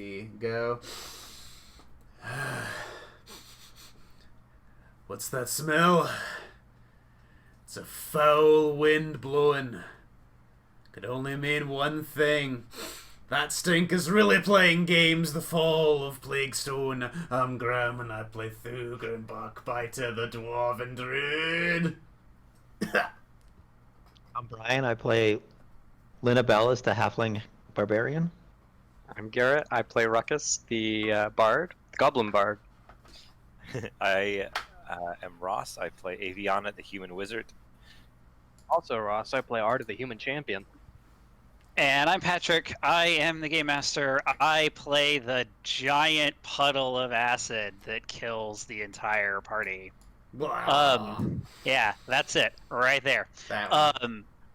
we go. What's that smell? It's a foul wind blowing. Could only mean one thing. That stink is really playing games. The fall of Plaguestone. I'm Graham and I play Thugr and Backbiter, the Dwarven Druid. I'm Brian. I play Lina Bellis, the Halfling Barbarian. I'm Garrett. I play Ruckus, the Bard, the Goblin Bard. I am Ross. I play Aviana, the Human Wizard. Also Ross. I play Art of the Human Champion. And I'm Patrick. I am the Game Master. I play the giant puddle of acid that kills the entire party. Yeah, that's it, right there.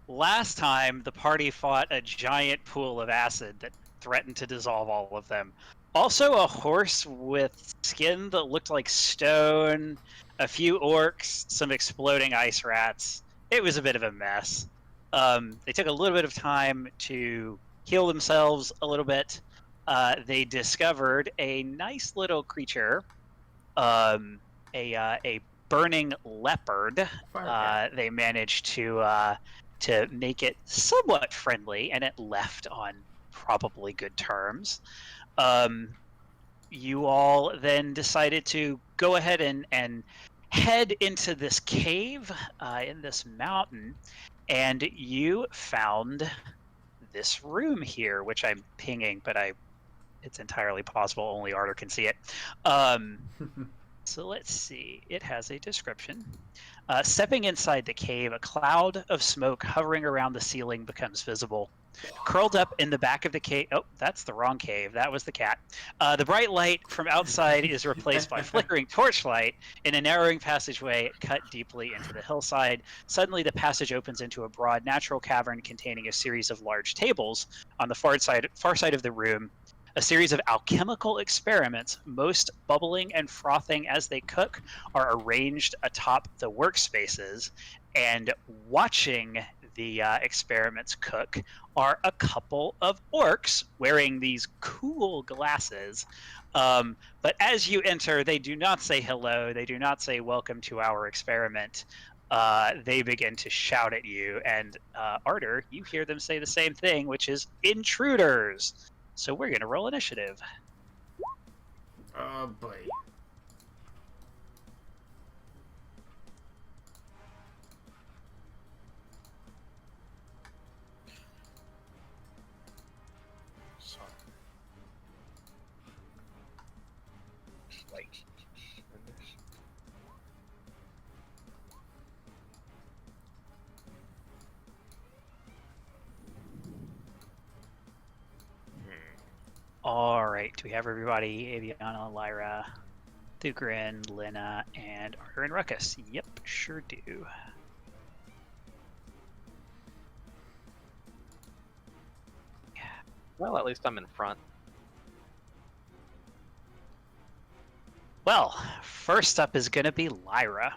Last time, the party fought a giant pool of acid that threatened to dissolve all of them. Also, a horse with skin that looked like stone, a few orcs, some exploding ice rats. It was a bit of a mess. They took a little bit of time to heal themselves a little bit. They discovered a nice little creature, a burning leopard. They managed to make it somewhat friendly, and it left on probably good terms. You all then decided to go ahead and head into this cave in this mountain. And you found this room here, which I'm pinging, but it's entirely possible only Arter can see it. So let's see. It has a description. Stepping inside the cave, a cloud of smoke hovering around the ceiling becomes visible. Curled up in the back of the cave... Oh, that's the wrong cave. That was the cat. The bright light from outside is replaced by flickering torchlight in a narrowing passageway cut deeply into the hillside. Suddenly, the passage opens into a broad natural cavern containing a series of large tables. On the far side of the room, a series of alchemical experiments, most bubbling and frothing as they cook, are arranged atop the workspaces. And watching the experiments cook are a couple of orcs wearing these cool glasses. But as you enter, they do not say hello. They do not say welcome to our experiment. They begin to shout at you. And Arter, you hear them say the same thing, which is intruders. So we're going to roll initiative. Oh, boy. All right, do we have everybody? Aviana, Lyra, Thugrin, Lina, and Arter and Ruckus. Yep, sure do. Well, at least I'm in front. Well, first up is going to be Lyra.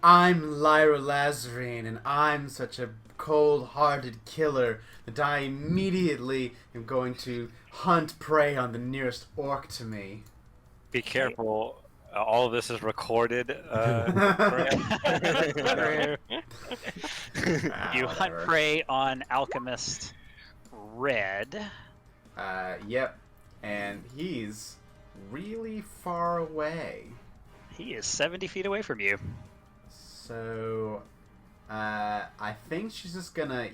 I'm Lyra Lazarine, and I'm such a cold-hearted killer that I immediately am going to hunt prey on the nearest orc to me. Be careful. All of this is recorded. You hunt prey on Alchemist Red. Yep. And he's really far away. He is 70 feet away from you. So, I think she's just gonna,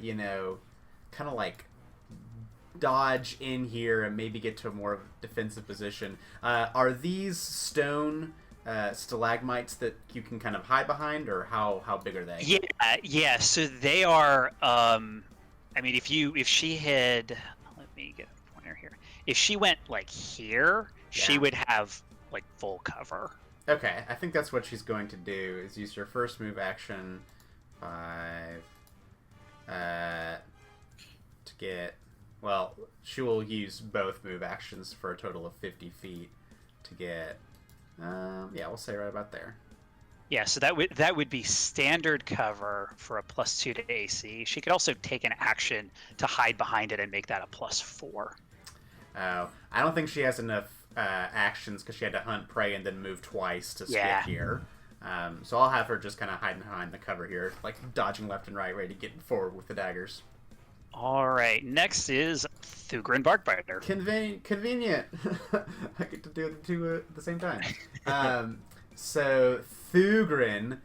kind of like dodge in here and maybe get to a more defensive position. Are these stone stalagmites that you can kind of hide behind, or how big are they? Yeah. So they are. I mean, if she had, let me get a pointer here. If she went like here, she would have like full cover. Okay, I think that's what she's going to do, is use her first move action, 5, to get, well, she will use both move actions for a total of 50 feet to get, we'll say right about there. Yeah, so that would be standard cover for a +2 to AC. She could also take an action to hide behind it and make that a +4. Oh, I don't think she has enough actions because she had to hunt prey and then move twice to skip Yeah. here. So I'll have her just kind of hiding behind the cover here, like dodging left and right, ready to get forward with the daggers. All right. Next is Thugrin Barkbiter. Convenient. I get to do the two at the same time. So Thugrin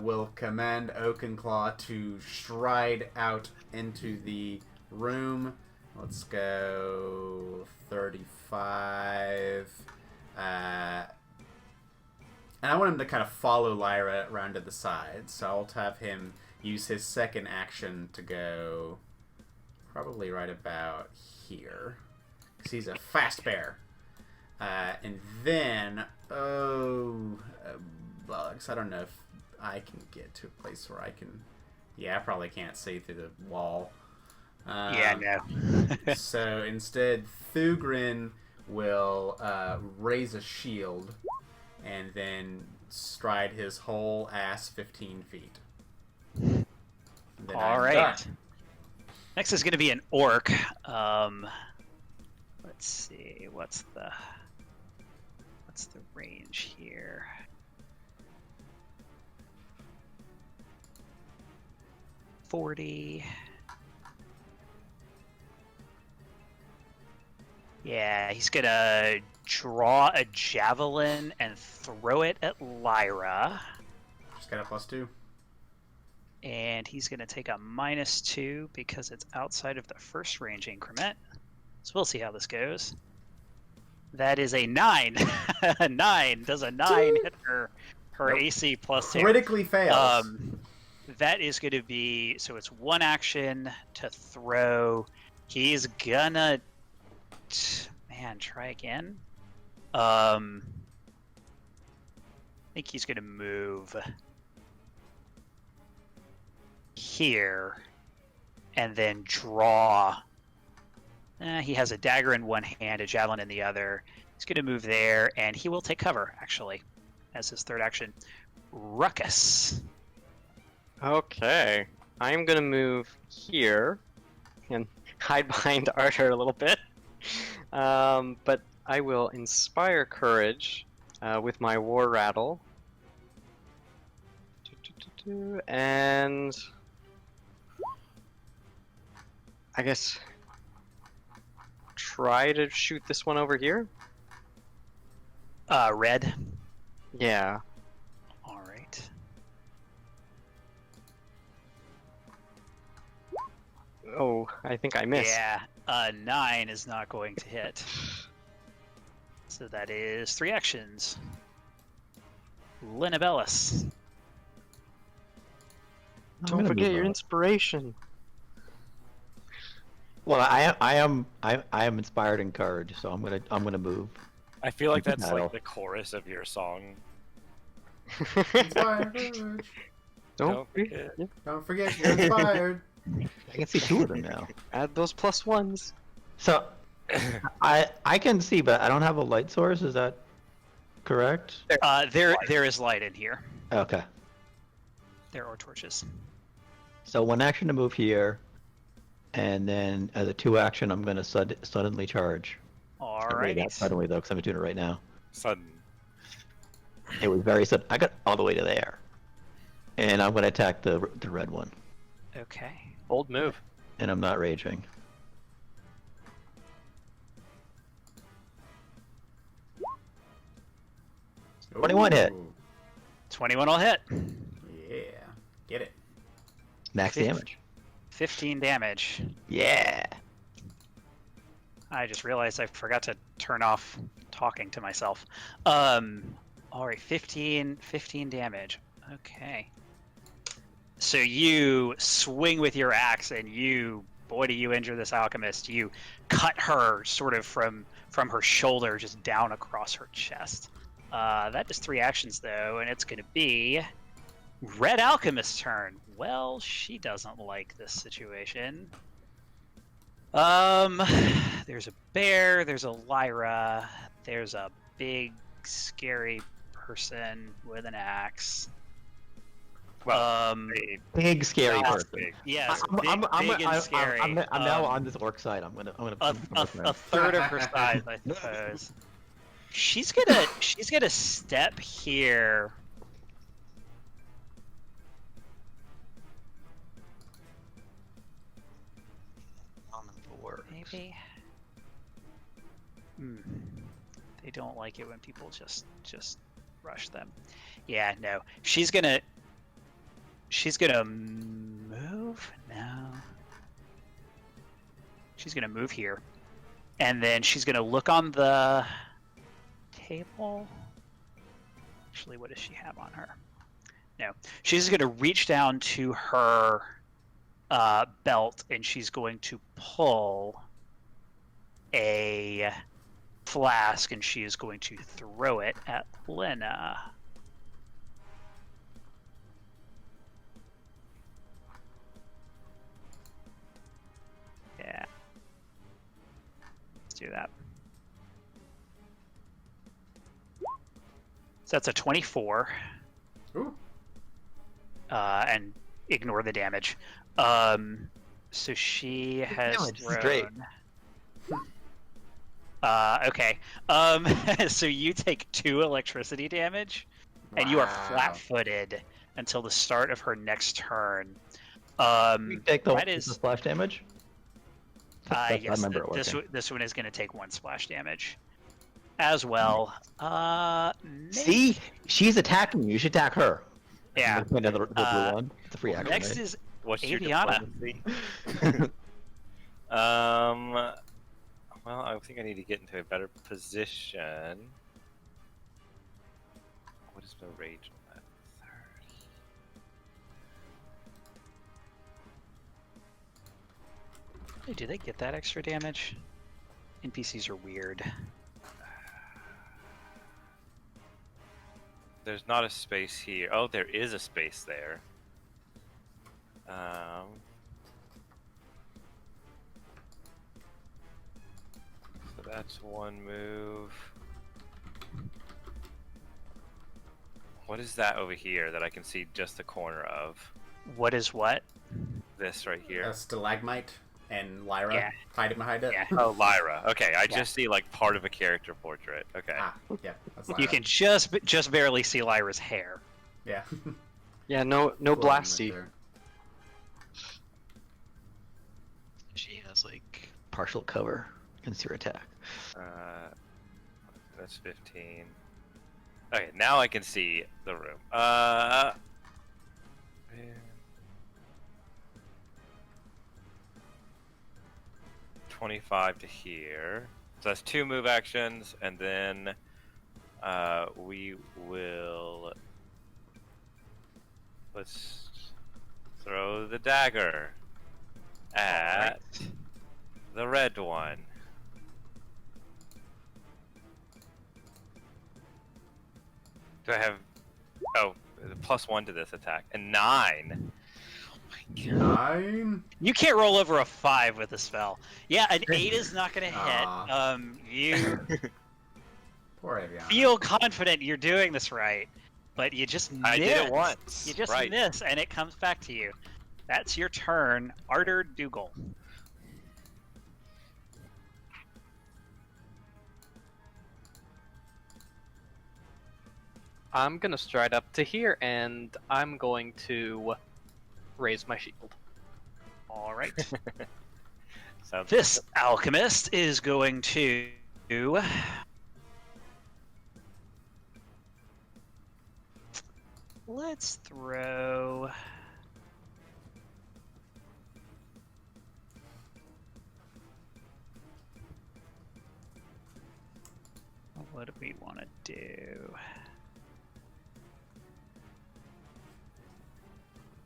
will command Oakenclaw to stride out into the room. Let's go 35. And I want him to kind of follow Lyra around to the side, so I'll have him use his second action to go probably right about here. Because he's a fast bear. And then, bugs. I don't know if I can get to a place where I can... Yeah, I probably can't see through the wall. Yeah, no. So instead, Thugrin will raise a shield and then stride his whole ass 15 feet. And then All I'm right. done. Next is going to be an orc. Let's see, what's the range here? $40. Yeah, he's gonna draw a javelin and throw it at Lyra. Just got a +2. And he's going to take a -2 because it's outside of the first range increment. So we'll see how this goes. That is a 9. A 9. Does a 9 hit her Nope. AC +2? Critically fails. That is going to be... So it's one action to throw. He's gonna... Man, try again. I think he's going to move... here, and then draw. He has a dagger in one hand, a javelin in the other. He's going to move there, and he will take cover, actually, as his third action. Ruckus. Okay. I'm gonna move here and hide behind Archer a little bit. But I will inspire courage with my war rattle. And I guess try to shoot this one over here. Red. Yeah. All right. Oh, I think I missed. Yeah, 9 is not going to hit. So that is 3 actions. Linabellus. Don't forget your inspiration. Well, I am inspired and encouraged, so I'm gonna move. I feel like that's Battle. like the chorus of your song. Inspired. Don't forget. Don't forget you're inspired. I can see 2 of them now. Add those +1s. So I can see, but I don't have a light source. Is that correct? There is light in here. Okay. There are torches. So one action to move here, and then as a 2 action, I'm gonna suddenly charge. All Not right. that suddenly though, because I'm doing it right now. Sudden. It was very sudden. I got all the way to there, and I'm gonna attack the red one, Okay. Bold move. and I'm not raging. Ooh. 21 hit. 21 will hit. Yeah. Get it. Max Fif- damage. 15 damage. Yeah. I just realized I forgot to turn off talking to myself. All right, 15 damage. Okay. So you swing with your axe, and boy, do you injure this alchemist. You cut her sort of from her shoulder just down across her chest. That is 3 actions though, and it's going to be Red Alchemist's turn. Well, she doesn't like this situation. There's a bear, there's a Lyra, there's a big, scary person with an axe. Well, Big scary not person. big. Yes, I'm big and scary. I'm now on this orc side. I'm gonna. A third of her size, I suppose. She's gonna step here. On the board. Maybe. They don't like it when people just rush them. Yeah, no. She's gonna move now. She's gonna move here, and then she's gonna look on the table. Actually, what does she have on her? No, she's gonna reach down to her belt, and she's going to pull a flask, and she is going to throw it at Lena. Yeah. Let's do that. So that's a 24. Ooh. And ignore the damage. So she has thrown... Great. Okay. So you take 2 electricity damage, and you are Wow. flat-footed until the start of her next turn. You take the that is splash damage. yes. I remember it This working. this one is going to take 1 splash damage, as well. See, she's attacking you. You should attack her. Yeah. Another the blue one. It's a free action. Next right? is What's your Aviana. diplomacy? Well, I think I need to get into a better position. What is the rage on that? 30. Hey, do they get that extra damage? NPCs are weird. There's not a space here. Oh, there is a space there. So that's 1 move. What is that over here that I can see just the corner of? What is what? This right here. A stalagmite and Lyra Yeah. hiding behind it. Yeah. Oh, Lyra. Okay, I Yeah. just see like part of a character portrait. Okay. Ah, yeah, that's Lyra. You can just barely see Lyra's hair. Yeah. Yeah, no Floating right blasty. there. She has like partial cover against your attack. That's 15. Okay, now I can see the room. 25 to here. So that's 2 move actions, and then we will. Let's throw the dagger at the red one. Do I have? Oh, +1 to this attack, and 9. 9? You can't roll over a 5 with a spell. Yeah, an 8 is not going to hit. Aw. You Poor Aviana. feel confident you're doing this right, but you just miss. I did it once. You just right. miss, and it comes back to you. That's your turn, Arter Dougal. I'm gonna stride up to here and I'm going to raise my shield. All right. Sounds This alchemist is going to let's throw what do we want to do?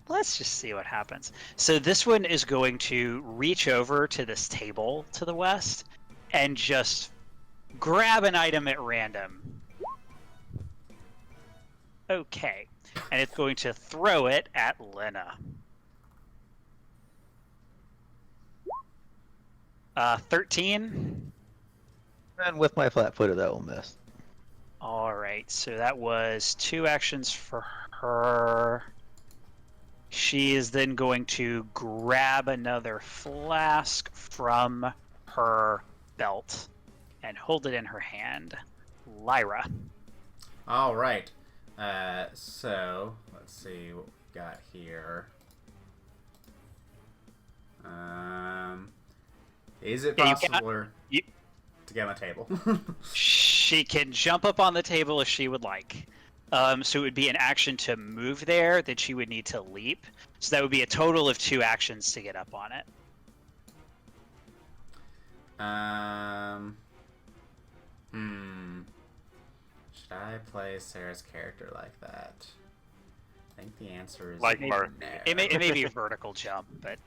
Let's just see what happens. So this one is going to reach over to this table to the west and just grab an item at random. Okay. And it's going to throw it at Lena. 13. And with my flat-footed, that will miss. All right. So that was 2 actions for her. She is then going to grab another flask from her belt and hold it in her hand. Lyra. All right. So let's see what we got here. Is it Yeah, you possible you- to get on the table? She can jump up on the table if she would like. So it would be an action to move there, then she would need to leap. So that would be a total of 2 actions to get up on it. Should I play Sarah's character like that? I think the answer is Like no. Mark. It may be a vertical jump, but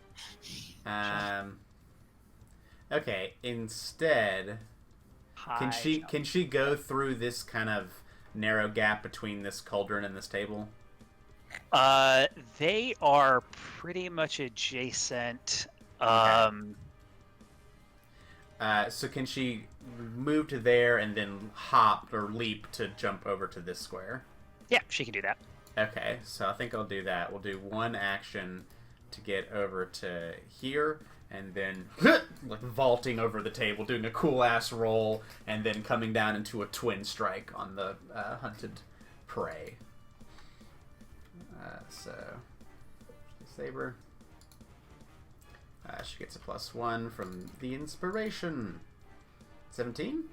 Okay. Instead, high jump. can she go through this kind of narrow gap between this cauldron and this table? They are pretty much adjacent. So can she move to there and then hop or leap to jump over to this square? Yeah, she can do that. Okay, so I think I'll do that. We'll do one action to get over to here, and then like vaulting over the table, doing a cool ass roll, and then coming down into a twin strike on the hunted prey. So saber. She gets a +1 from the inspiration. 17?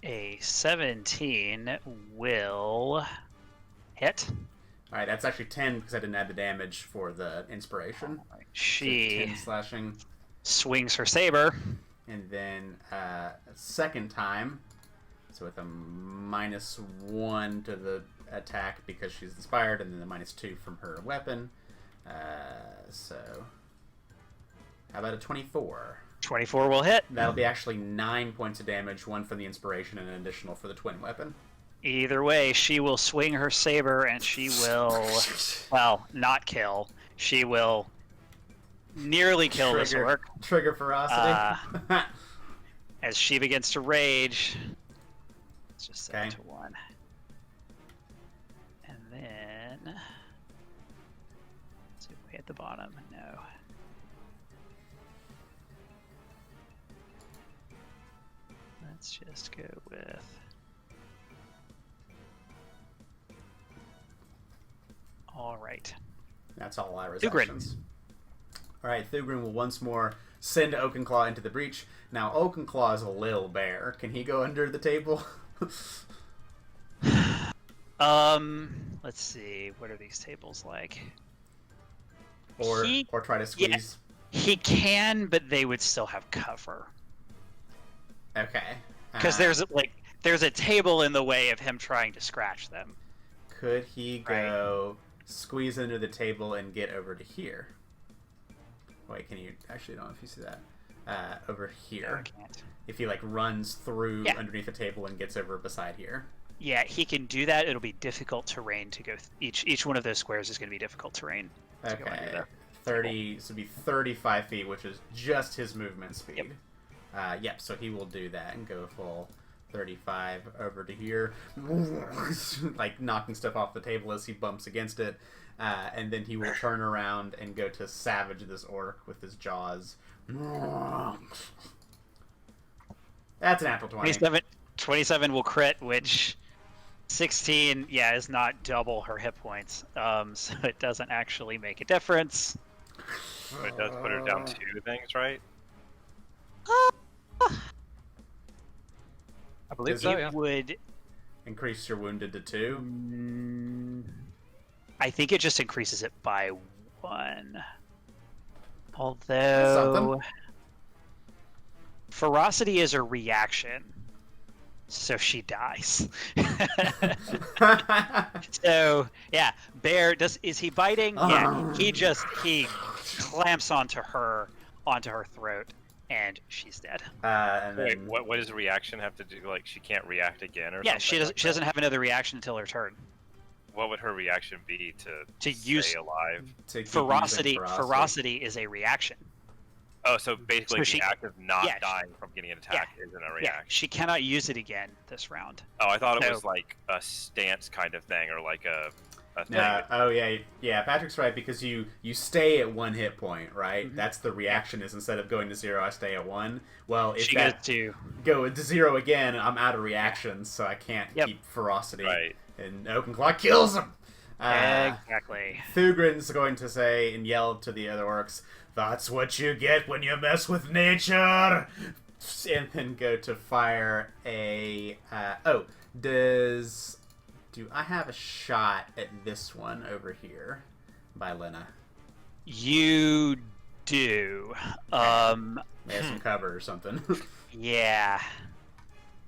A 17 will hit. Alright, that's actually 10 because I didn't add the damage for the inspiration. She So 10 slashing. swings her saber. And then second time, so with a -1 to the attack because she's inspired, and then the -2 from her weapon. So how about a 24? 24 will hit. That'll be actually 9 points of damage, 1 for the inspiration and an additional for the twin weapon. Either way, she will swing her saber and she will, well, not kill. She will nearly kill this orc. Trigger ferocity. As she begins to rage. Let's just set it Okay. to 1. And then... Let's see, way at the bottom. No. Let's just go with... Alright. That's all Lyra's Thugrin. actions. Alright, Thugrin will once more send Oakenclaw into the breach. Now, Oakenclaw is a little bear. Can he go under the table? Let's see. What are these tables like? or He- try to squeeze? He can, but they would still have cover. Okay. Because there's a table in the way of him trying to scratch them. Could he go squeeze under the table and get over to here? Wait, can you... Actually, I don't know if you see that. Over No, here. he can't. If he, like, runs through Yeah. underneath the table and gets over beside here. Yeah, he can do that. It'll be difficult terrain to go. Each one of those squares is going to be difficult terrain. to go under Okay. there. 30... So it'd be 35 feet, which is just his movement speed. Yep, so he will do that and go full 35 over to here. Like, knocking stuff off the table as he bumps against it. And then he will turn around and go to savage this orc with his jaws. That's an apple 20. 27 will crit, which 16, yeah, is not double her hit points. So it doesn't actually make a difference. But it does put her down 2 things, right? I believe Does so, he- yeah. Would Increase your wounded to 2. I think it just increases it by 1. Although something. ferocity is a reaction, so she dies. So yeah, bear is he biting? Yeah, he clamps onto her throat, and she's dead. And Wait, then what does reaction have to do? Like, she can't react again or Yeah, something? she doesn't. like She that? doesn't have another reaction until her turn. What would her reaction be to use- stay alive? to keep Ferocity. using Ferocity is a reaction. Oh, so basically So she- the act of not yeah, she- dying from getting an attack isn't a Yeah, reaction. she cannot use it again this round. Oh, I thought it No. was like a stance kind of thing, or like a That's Oh yeah. Patrick's right because you stay at 1 hit point, right? Mhm. That's the reaction. Is instead of going to 0, I stay at 1. Well, if She goes that to go to 0 again, I'm out of reactions, so I can't Yep. keep ferocity. Right. And Oakenclaw kills him. exactly. Thugrin's going to say and yell to the other orcs, "That's what you get when you mess with nature!" And then go to fire a... Do I have a shot at this one over here by Lena? You do. May have some cover or something. Yeah.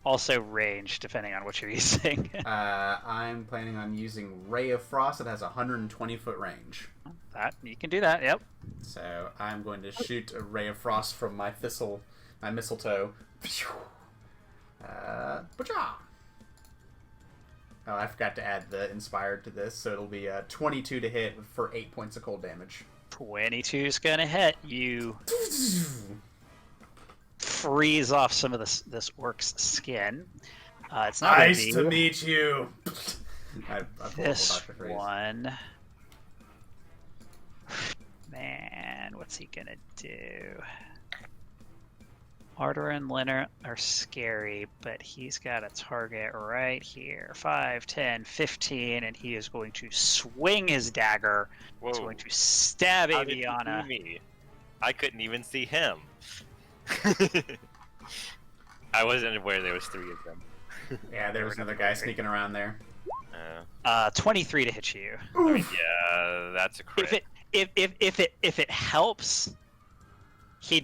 Also range, depending on what you're using. I'm planning on using Ray of Frost. It has 120-foot range. That you can do that. Yep. So I'm going to shoot a Ray of Frost from my mistletoe. Bacha! Oh, I forgot to add the inspired to this, so it'll be 22 to hit for 8 points of cold damage. 22's gonna hit. You freeze off some of this orc's skin. It's not gonna Nice be to meet you. I pulled this Dr. Freeze. one. Man, what's he gonna do? Arter and Leonard are scary, but he's got a target right here. 5, 10, 15, and he is going to swing his dagger. Whoa. He's going to stab How did he see Aviana. me? I couldn't even see him. I wasn't aware there was 3 of them. Yeah, there was another guy sneaking around there. 23 to hit you. Yeah, that's a crit. If it helps, he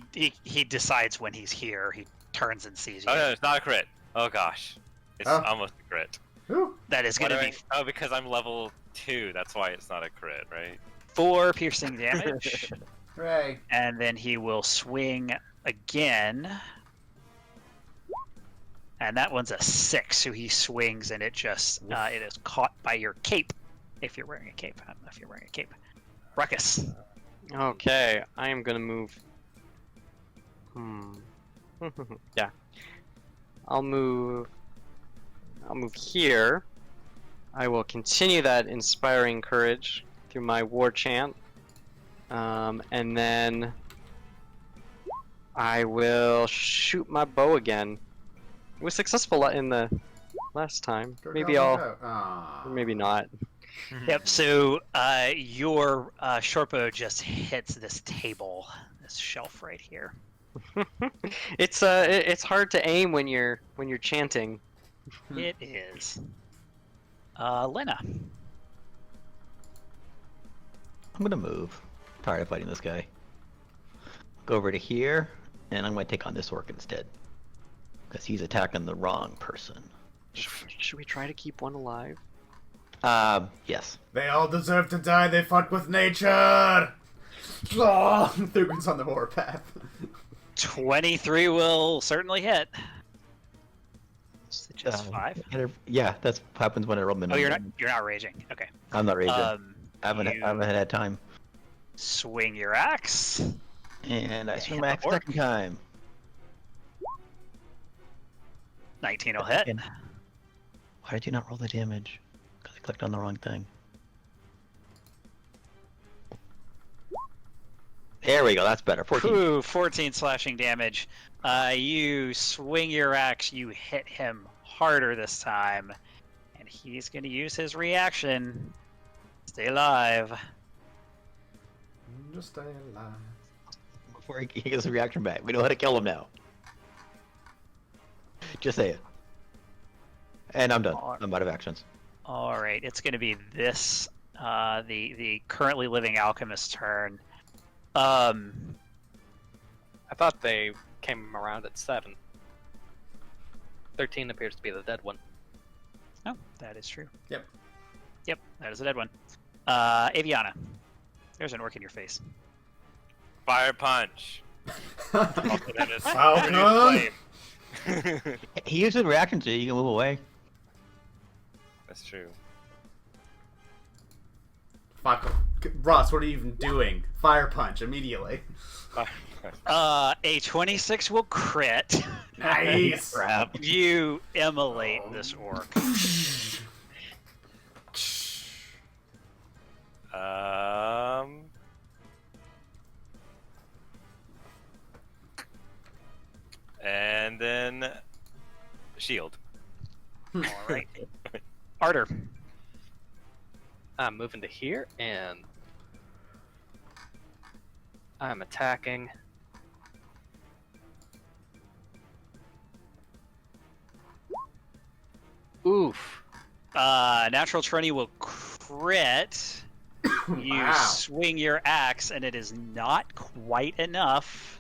decides when he's here. He turns and sees you. Oh no, it's not a crit. Oh gosh, it's Oh. almost a crit. Ooh. That is going to be Oh, because I'm level 2. That's why it's not a crit, right? 4 piercing damage, Hooray. and then he will swing again. And that one's a 6, so he swings, and it just it is caught by your cape. If you're wearing a cape, I don't know if you're wearing a cape. Ruckus. Okay, I am gonna move. Yeah. I'll move here. I will continue that inspiring courage through my war chant. And then I will shoot my bow again. It was successful in the last time. Maybe maybe not. Yep. So your shortbow just hits this table, this shelf right here. It's hard to aim when you're chanting. It is. Lena. I'm gonna move. Tired of fighting this guy. Go over to here, and I'm gonna take on this orc instead. Because he's attacking the wrong person. Should we try to keep one alive? Yes. They all deserve to die. They fuck with nature. Oh, Thugrin's on the warpath. 23 will certainly hit. Is it just 5? Yeah, that's what happens when I roll minimum. Oh, you're not raging. Okay. I'm not raging. I You haven't had time. swing your axe. And I swing hit my the axe orc. second time. 19 will hit. And why did you not roll the damage? Because I clicked on the wrong thing. There we go, that's better. 14. Ooh, 14 slashing damage. You swing your axe, you hit him harder this time. And he's going to use his reaction. Stay alive. Just stay alive. Before he gets a reaction back. We know how to kill him now. Just say it. And I'm done. I'm out of actions. Alright, it's going to be this, the currently living alchemist's turn. I thought they came around at 7. 13 appears to be the dead one. Oh, that is true. Yep. Yep, that is a dead one. Aviana. There's an orc in your face. Fire punch. Also known as Falcon! flame. He used a reaction so you can move away. That's true. Fuck. Ross, what are you even doing? Fire punch immediately. A 26 will crit. Nice. Crap. You immolate this orc. Um. And then shield. All right. Arter. I'm moving to here, and I'm attacking. Oof. Natural 20 will crit. You Wow. swing your axe, and it is not quite enough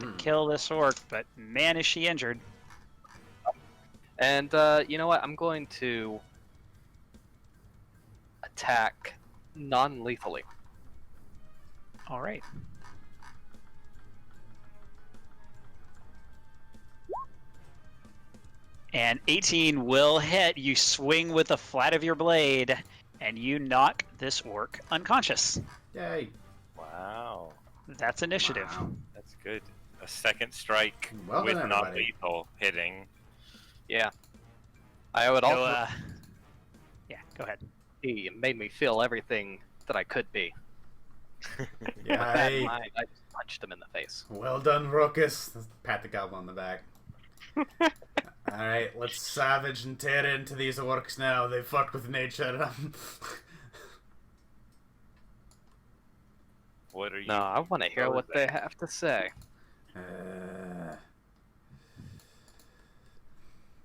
to kill this orc, but man, is she injured. And you know what? I'm going to attack non-lethally. All right. And 18 will hit. You swing with the flat of your blade, and you knock this orc unconscious. Yay. Wow. That's initiative. Wow. That's good. A second strike Well with done, not everybody. lethal hitting. Yeah. I would So, also. yeah, go ahead. He made me feel everything that I could be. With that in Yay. mind, I just punched him in the face. Well done, Ruckus. Let's pat the goblin on the back. Alright, let's savage and tear into these orcs now. They fuck with nature. What are you? No, I want to hear what they have to say. This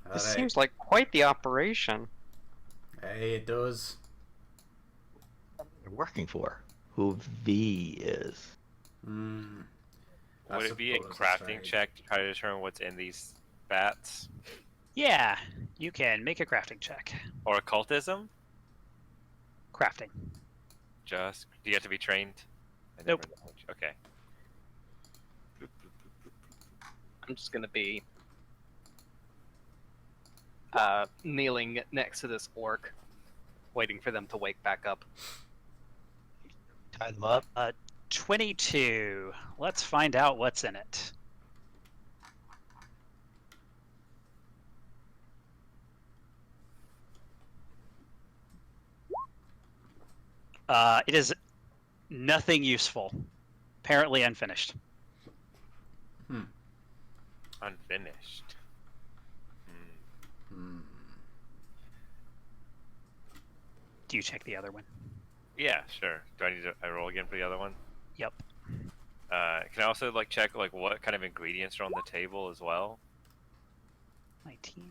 Alright. seems like quite the operation. Hey, it does. They're working for who V is. Hmm. Would it be a suppose that's crafting right. check to try to determine what's in these bats? Yeah, you can make a crafting check. Or occultism? Crafting. Just do you have to be trained? I Nope. never know. Okay. I'm just gonna be kneeling next to this orc, waiting for them to wake back up. Tie them up. 22. Let's find out what's in it. It is nothing useful. Apparently unfinished. Unfinished. Hmm. Do you check the other one? Yeah, sure. Do I need to I roll again for the other one? Yep. Can I also like check like what kind of ingredients are on the table as well? 19.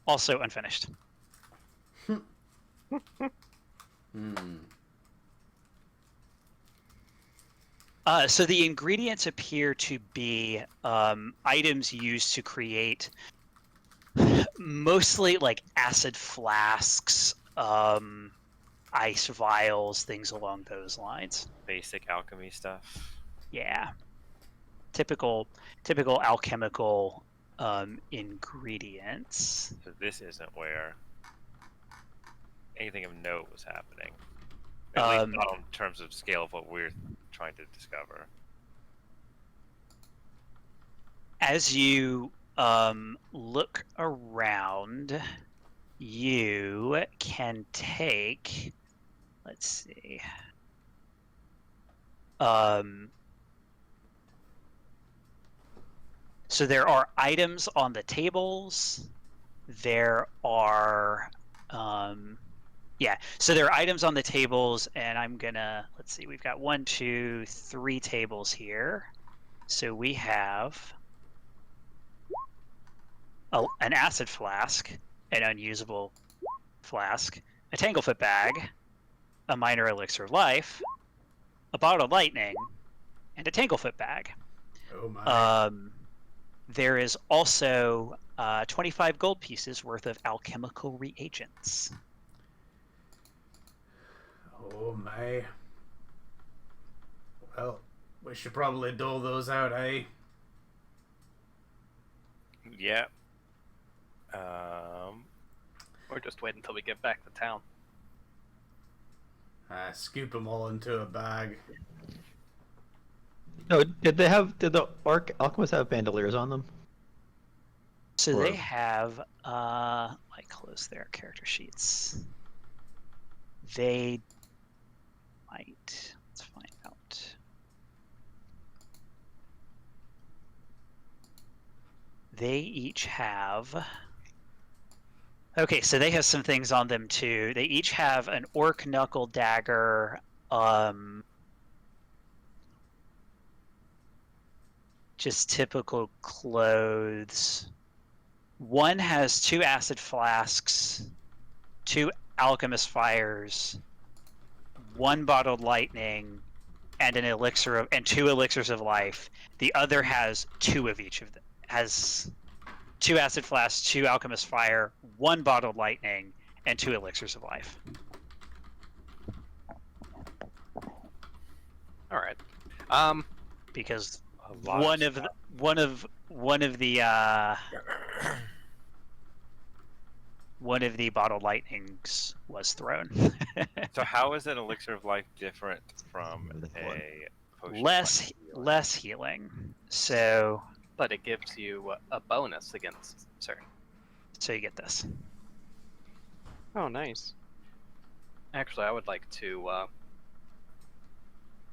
Also unfinished. Hmm. So the ingredients appear to be items used to create mostly like acid flasks, ice vials, things along those lines. Basic alchemy stuff. Yeah, typical alchemical ingredients. So this isn't where anything of note was happening. At least not in terms of scale of what we're trying to discover. As you look around, you can take. Let's see. So there are items on the tables. There are, so there are items on the tables, and I'm gonna, let's see, we've got 1, 2, 3 tables here. So we have an acid flask, an unusable flask, a Tanglefoot bag, a minor elixir of life, a bottle of lightning, and a Tanglefoot bag. Oh my. There is also 25 gold pieces worth of alchemical reagents. Oh my. Well, we should probably dole those out, eh? Yeah. Or just wait until we get back to town. Scoop them all into a bag. No, did the alchemists have bandoliers on them? So Or- they have, like, close their character sheets. They might. Let's find out. They each have. Okay, so they have some things on them too. They each have an orc knuckle dagger. Just typical clothes. One has 2 acid flasks, 2 alchemist fires, 1 bottled lightning, and an elixir of, and 2 elixirs of life. The other has 2 of each of them. Has 2 acid flasks, 2 alchemist fire, 1 bottled lightning, and 2 elixirs of life. All right. Because A lot one of of stuff. the, one of the one of the bottled lightnings was thrown. So how is an elixir of life different from Another a one. potion? of less life healing? less healing. So But it gives you a bonus against certain. you get this. Oh, nice. Actually, I would like to.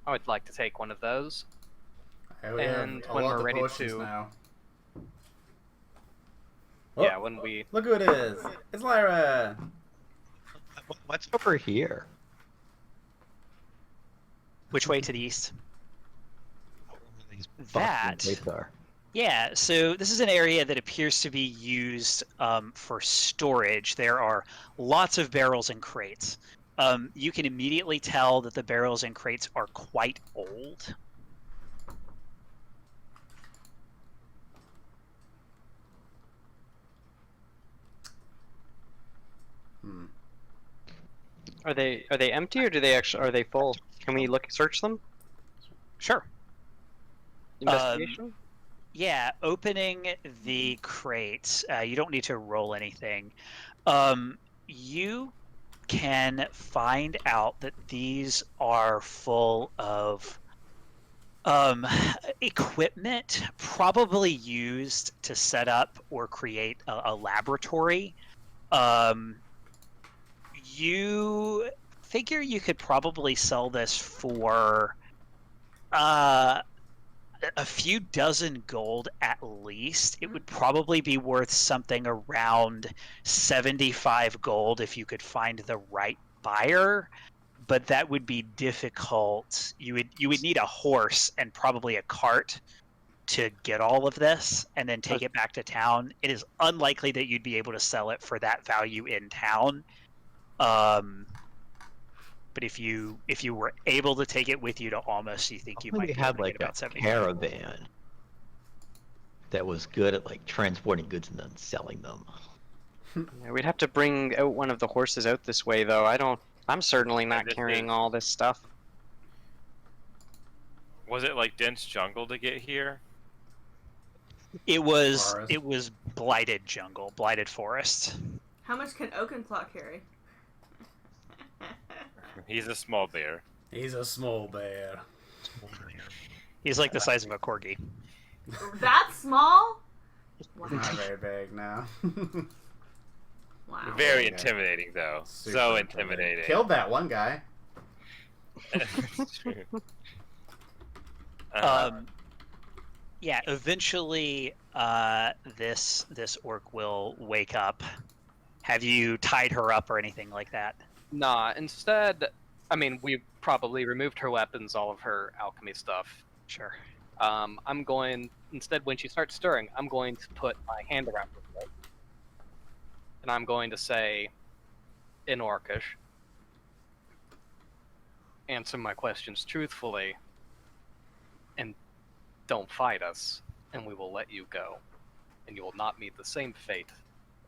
I would like to take one of those. Hey, we have And a when lot we're of ready potions to- now. Yeah, Oh, when we. look who it is! It's Lyra! What's over here? Which way to the east? These That- boxes and crates are. Yeah, so this is an area that appears to be used for storage. There are lots of barrels and crates. You can immediately tell that the barrels and crates are quite old. Hmm. Are they empty or do they actually are they full? Can we search them? Sure. Investigation? Yeah, opening the crates, you don't need to roll anything. You can find out that these are full of equipment, probably used to set up or create a laboratory. You figure you could probably sell this for a few dozen gold at least. It would probably be worth something around 75 gold if you could find the right buyer, but that would be difficult. You would need a horse and probably a cart to get all of this and then take it back to town. It is unlikely that you'd be able to sell it for that value in town. But if you were able to take it with you to Almas, you think you Only might be had able to like get a about 70. caravan that was good at like transporting goods and then selling them. Yeah, we'd have to bring out one of the horses out this way though. I'm certainly not this carrying is- all this stuff. Was it like dense jungle to get here? It was Forest. blighted jungle, blighted forest. How much can Oakenclaw carry? He's a small bear. He's a small bear. He's like the size of a corgi. That small? Wow. Not very big now. Wow. Very Okay. intimidating, though. Super So intimidating. Killed that one guy. It's true. Yeah, eventually this orc will wake up. Have you tied her up or anything like that? Nah, instead, I mean, we probably removed her weapons, all of her alchemy stuff. Sure. I'm going, instead, when she starts stirring, I'm going to put my hand around her throat. And I'm going to say, in Orcish, answer my questions truthfully, and don't fight us, and we will let you go. And you will not meet the same fate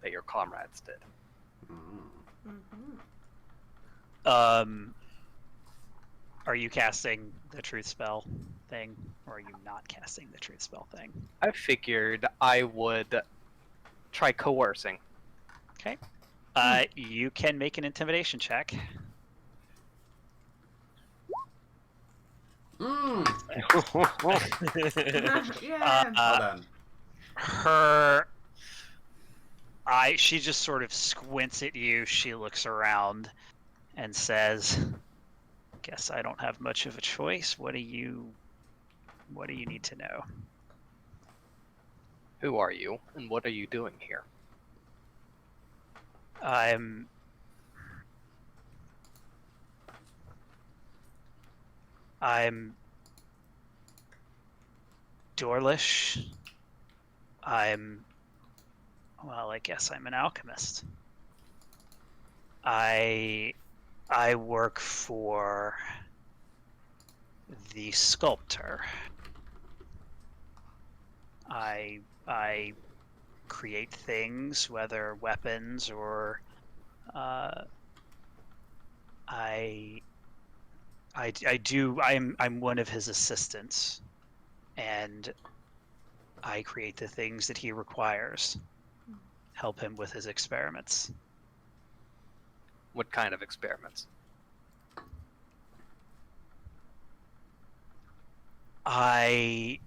that your comrades did. Mm. Mm-hmm. Are you casting the truth spell thing, or are you not casting the truth spell thing? I figured I would try coercing. Okay. You can make an intimidation check. Mm. Yeah. Well done. Her she just sort of squints at you. She looks around and says, Guess I don't have much of a choice. What do you need to know? Who are you, and what are you doing here? I'm Dorlish. Well, I guess I'm an alchemist. I work for the sculptor. I create things, whether weapons or I'm one of his assistants, and I create the things that he requires. Help him with his experiments. What kind of experiments? I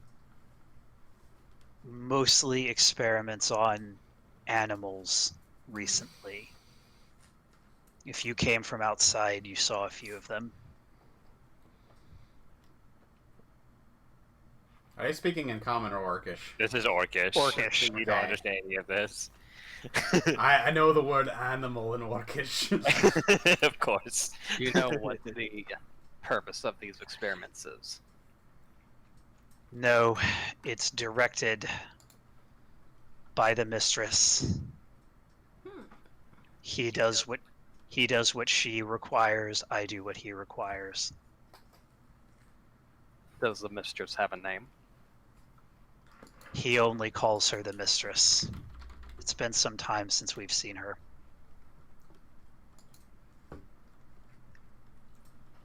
mostly experiments on animals recently. If you came from outside, you saw a few of them. Are you speaking in common or Orcish? This is Orcish. Orcish. You don't Okay. understand any of this. I know the word animal in Orcish. Of course. Do you know what the purpose of these experiments is? No, it's directed by the mistress. Hmm. He does what she requires. I do what he requires. Does the mistress have a name? He only calls her the mistress. It's been some time since we've seen her.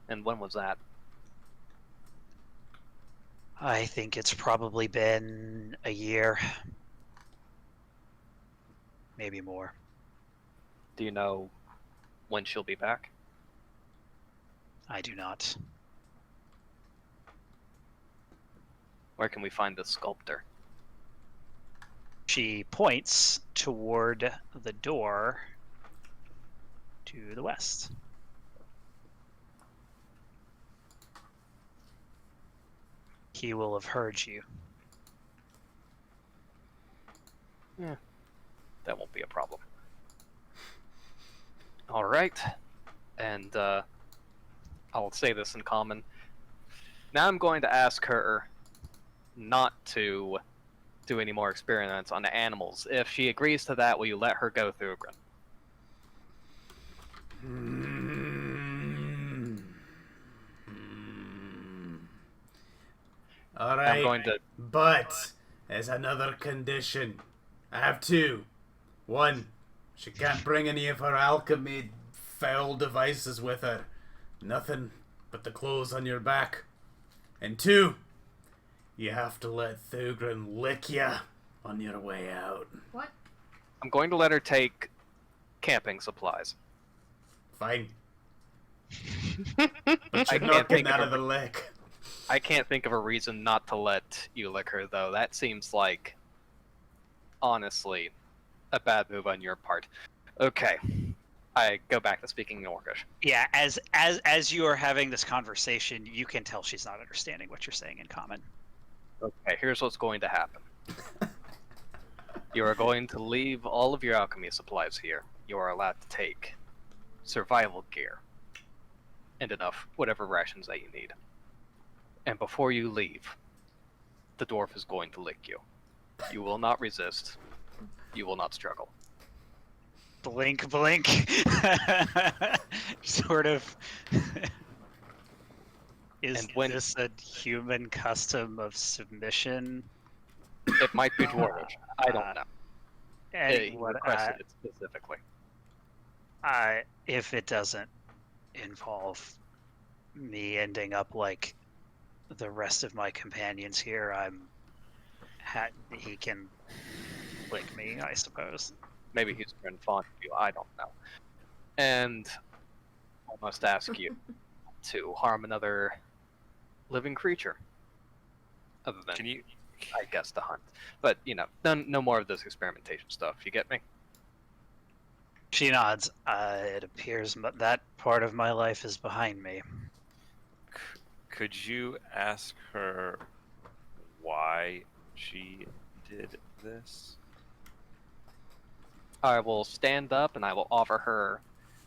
And when was that? I think it's probably been a year. Maybe more. Do you know when she'll be back? I do not. Where can we find the sculptor? She points toward the door to the west. He will have heard you. That won't be a problem. All right. And I'll say this in common. Now I'm going to ask her not to do any more experiments on the animals. If she agrees to that, will you let her go, Thugrin? Alright, I'm going to... but there's another condition. I have two. One, she can't bring any of her alchemy foul devices with her. Nothing but the clothes on your back. And two, you have to let Thugrin lick ya on your way out. What? I'm going to let her take camping supplies. Fine. But I you're can't not getting think of out a of the lick. I can't think of a reason not to let you lick her, though. That seems like, honestly, a bad move on your part. Okay. I go back to speaking in Orcish. Yeah, as you are having this conversation, you can tell she's not understanding what you're saying in common. Okay, here's what's going to happen. You are going to leave all of your alchemy supplies here. You are allowed to take survival gear and enough whatever rations that you need. And before you leave, the dwarf is going to lick you. You will not resist. You will not struggle. Blink, blink. Sort of. Is And when- this a human custom of submission? It might be dwarvish. I don't know. And He what, requested it specifically. if it doesn't involve me ending up like the rest of my companions here, he can lick me, I suppose. Maybe he's been fond of you. I don't know. And I must ask you to harm another living creature. Other than, Can you? I guess, to hunt. But, no more of this experimentation stuff. You get me? She nods. It appears that part of my life is behind me. Could you ask her why she did this? I will stand up and I will offer her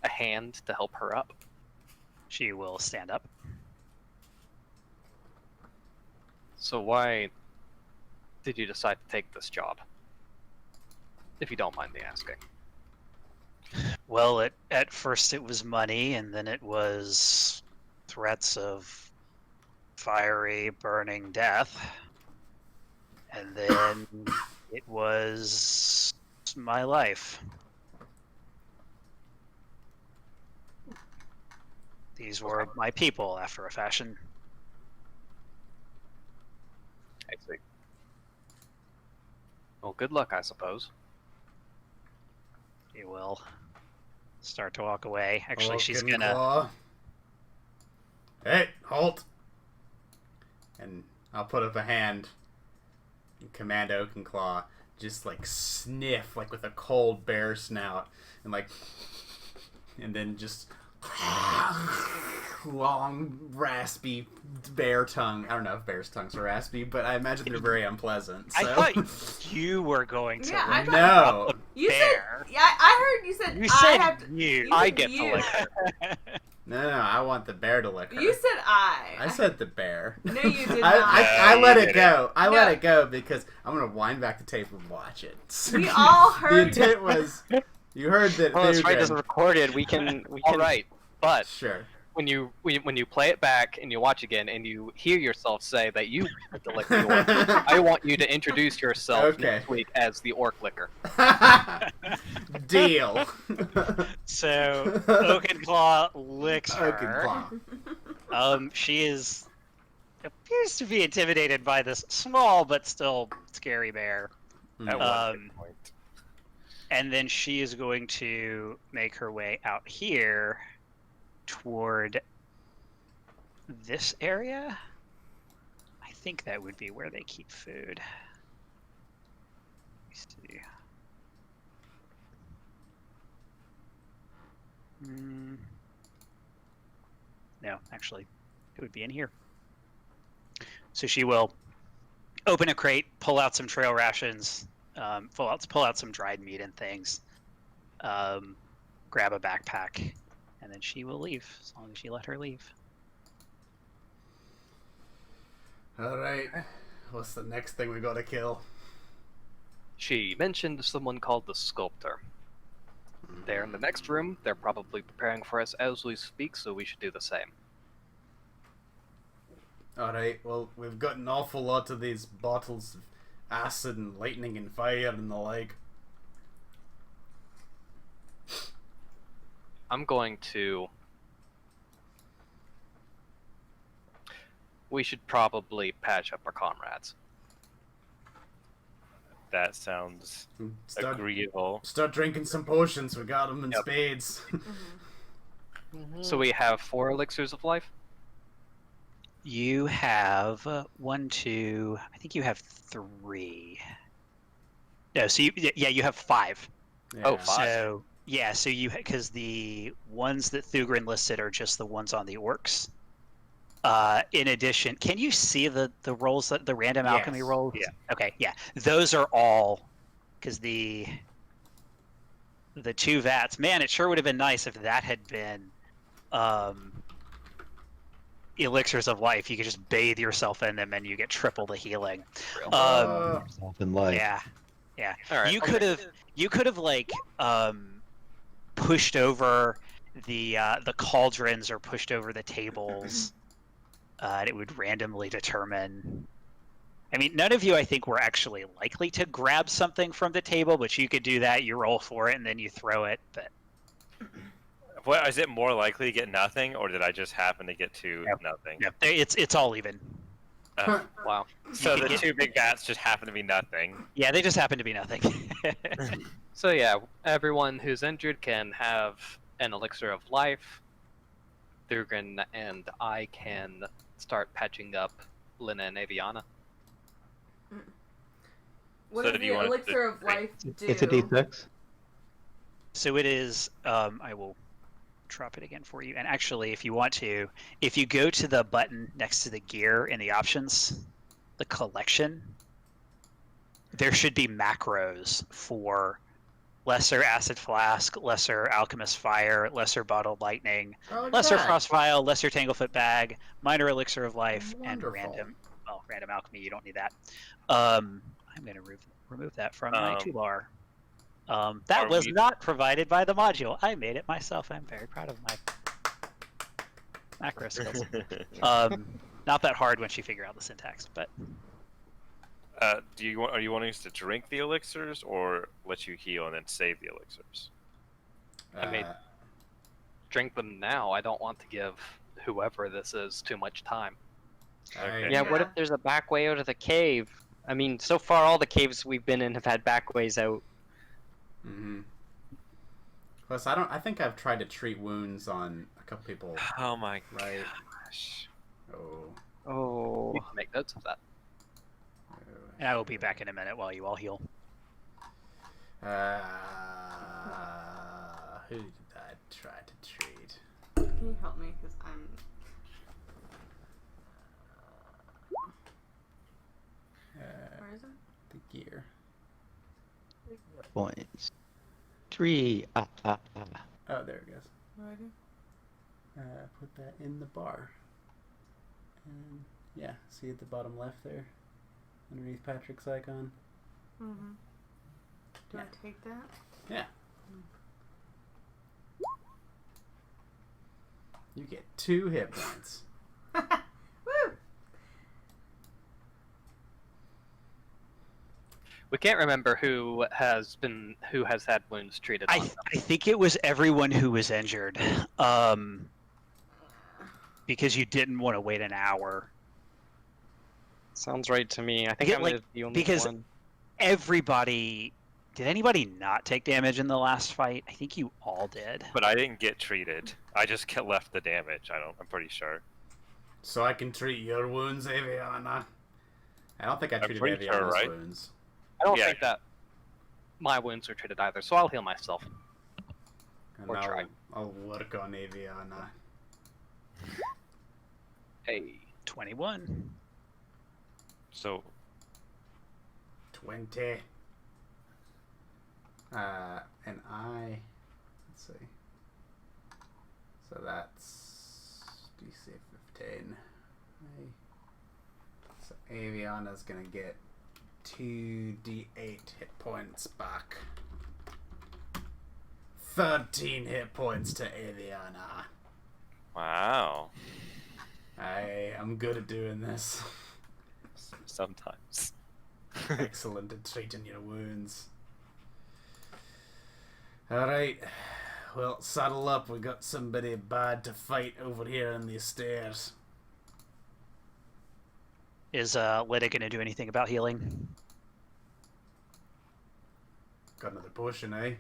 a hand to help her up. She will stand up. So why did you decide to take this job? If you don't mind me asking. Well, at first it was money, and then it was threats of fiery, burning death. And then it was my life. These were my people, after a fashion. I see. Well, good luck, I suppose. She will start to walk away. Actually, she's Oaken gonna... Claw. Hey, halt! And I'll put up a hand and command Oaken Claw. Just like sniff, like with a cold bear snout. And like... And then just... long, raspy bear tongue. I don't know if bears' tongues are raspy, but I imagine they're very unpleasant. So. I thought you were going to Yeah, I lick No. up a You bear. said. Yeah, I heard you said. You I said have to, you. you I said get to you. lick her. No, I want the bear to lick her. You said I. I said the bear. No, you did I, not. I No, let you it didn't. go. I No. let it go because I'm gonna wind back the tape and watch it. We all The heard. intent was, you heard that. Well, that's they right. were This is recorded. We can. All right. But Sure. when you play it back and you watch again and you hear yourself say that you want to lick the orc, I want you to introduce yourself Okay. next week as the orc licker. Deal. So Oaken Claw licks her. Oaken Claw. She appears to be intimidated by this small but still scary bear. At one Um, point. And then she is going to make her way out here toward this area. I think that would be where they keep food. Let me see. No, actually, it would be in here. So she will open a crate, pull out some trail rations, pull out some dried meat and things, grab a backpack, and then she will leave, as long as you let her leave. Alright. What's the next thing we gotta kill? She mentioned someone called the sculptor. They're in the next room. They're probably preparing for us as we speak, so we should do the same. Alright, well, we've got an awful lot of these bottles of acid and lightning and fire and the like. I'm going to... We should probably patch up our comrades. That sounds Start, agreeable. start drinking some potions, we got them in Yep. spades. So we have 4 elixirs of life? You have one, two. I think you have 3. No, so you have 5. Oh, Yeah. 5. So yeah, so you because the ones that Thugrin listed are just the ones on the orcs. In addition, can you see the rolls, the random alchemy Yes. rolls? Yeah. Okay, yeah, those are all because the 2 vats. Man, it sure would have been nice if that had been elixirs of life. You could just bathe yourself in them and you get triple the healing. Something like Yeah, yeah. All right. You could have like pushed over the cauldrons or pushed over the tables. And it would randomly determine. I mean, none of you, I think, were actually likely to grab something from the table, but you could do that. You roll for it, and then you throw it. But What, is it more likely to get nothing, or did I just happen to get to nothing? no, it's all even. Wow. So You the can 2 big bats just happen to be nothing. Yeah, they just happen to be nothing. So yeah, everyone who's injured can have an elixir of life. Thugrin and I can start patching up Lina and Aviana. What So does do you the want elixir of to- life do? it's a D6. So it is. I will drop it again for you. And actually, if you want to, if you go to the button next to the gear in the options, the collection, there should be macros for lesser acid flask, lesser alchemist fire, lesser bottled lightning, Oh, look at lesser that. frost vial, lesser tanglefoot bag, minor elixir of life, and Wonderful. random alchemy. You don't need that. I'm going to remove that from my toolbar. That Are was we- not provided by the module. I made it myself. I'm very proud of my macro skills. Not that hard once you figure out the syntax, but Are you wanting us to drink the elixirs or let you heal and then save the elixirs? I mean, drink them now. I don't want to give whoever this is too much time. Okay. Yeah, what if Yeah. there's a back way out of the cave? I mean, so far all the caves we've been in have had back ways out. Mm-hmm. Plus, I think I've tried to treat wounds on a couple people. Oh my Right. gosh. Oh. Oh. You can make notes of that. and I will be back in a minute while you all heal. Who did I try to treat? Can you help me? Because I'm. Where is it? The gear. Points. 3. Oh, there it goes. What do I do? Put that in the bar. And yeah, see at the bottom left there, underneath Patrick's icon. Mm-hmm. Do Yeah. I take that? Yeah. You get 2 hit points. Woo! We can't remember who has had wounds treated on them. I think it was everyone who was injured, because you didn't want to wait an hour. Sounds right to me. I think Yeah, I'm like, the only because- one. Everybody, did anybody not take damage in the last fight? I think you all did. But I didn't get treated. I just left the damage. I'm pretty sure. So I can treat your wounds, Aviana. I don't think I I'm treated pretty sure, Aviana's right? wounds. I don't Yeah. think that my wounds are treated either, so I'll heal myself. And Or try. I'll work on Aviana. Hey. 21. So 20. And let's see. So that's DC 15. So Aviana's gonna get 2d8 hit points back. 13 hit points to Aviana. wow. I am good at doing this. Sometimes. Excellent at treating your wounds. Alright. Well, saddle up. We got somebody bad to fight over here on these stairs. Is Lydia going to do anything about healing? Got another potion, eh?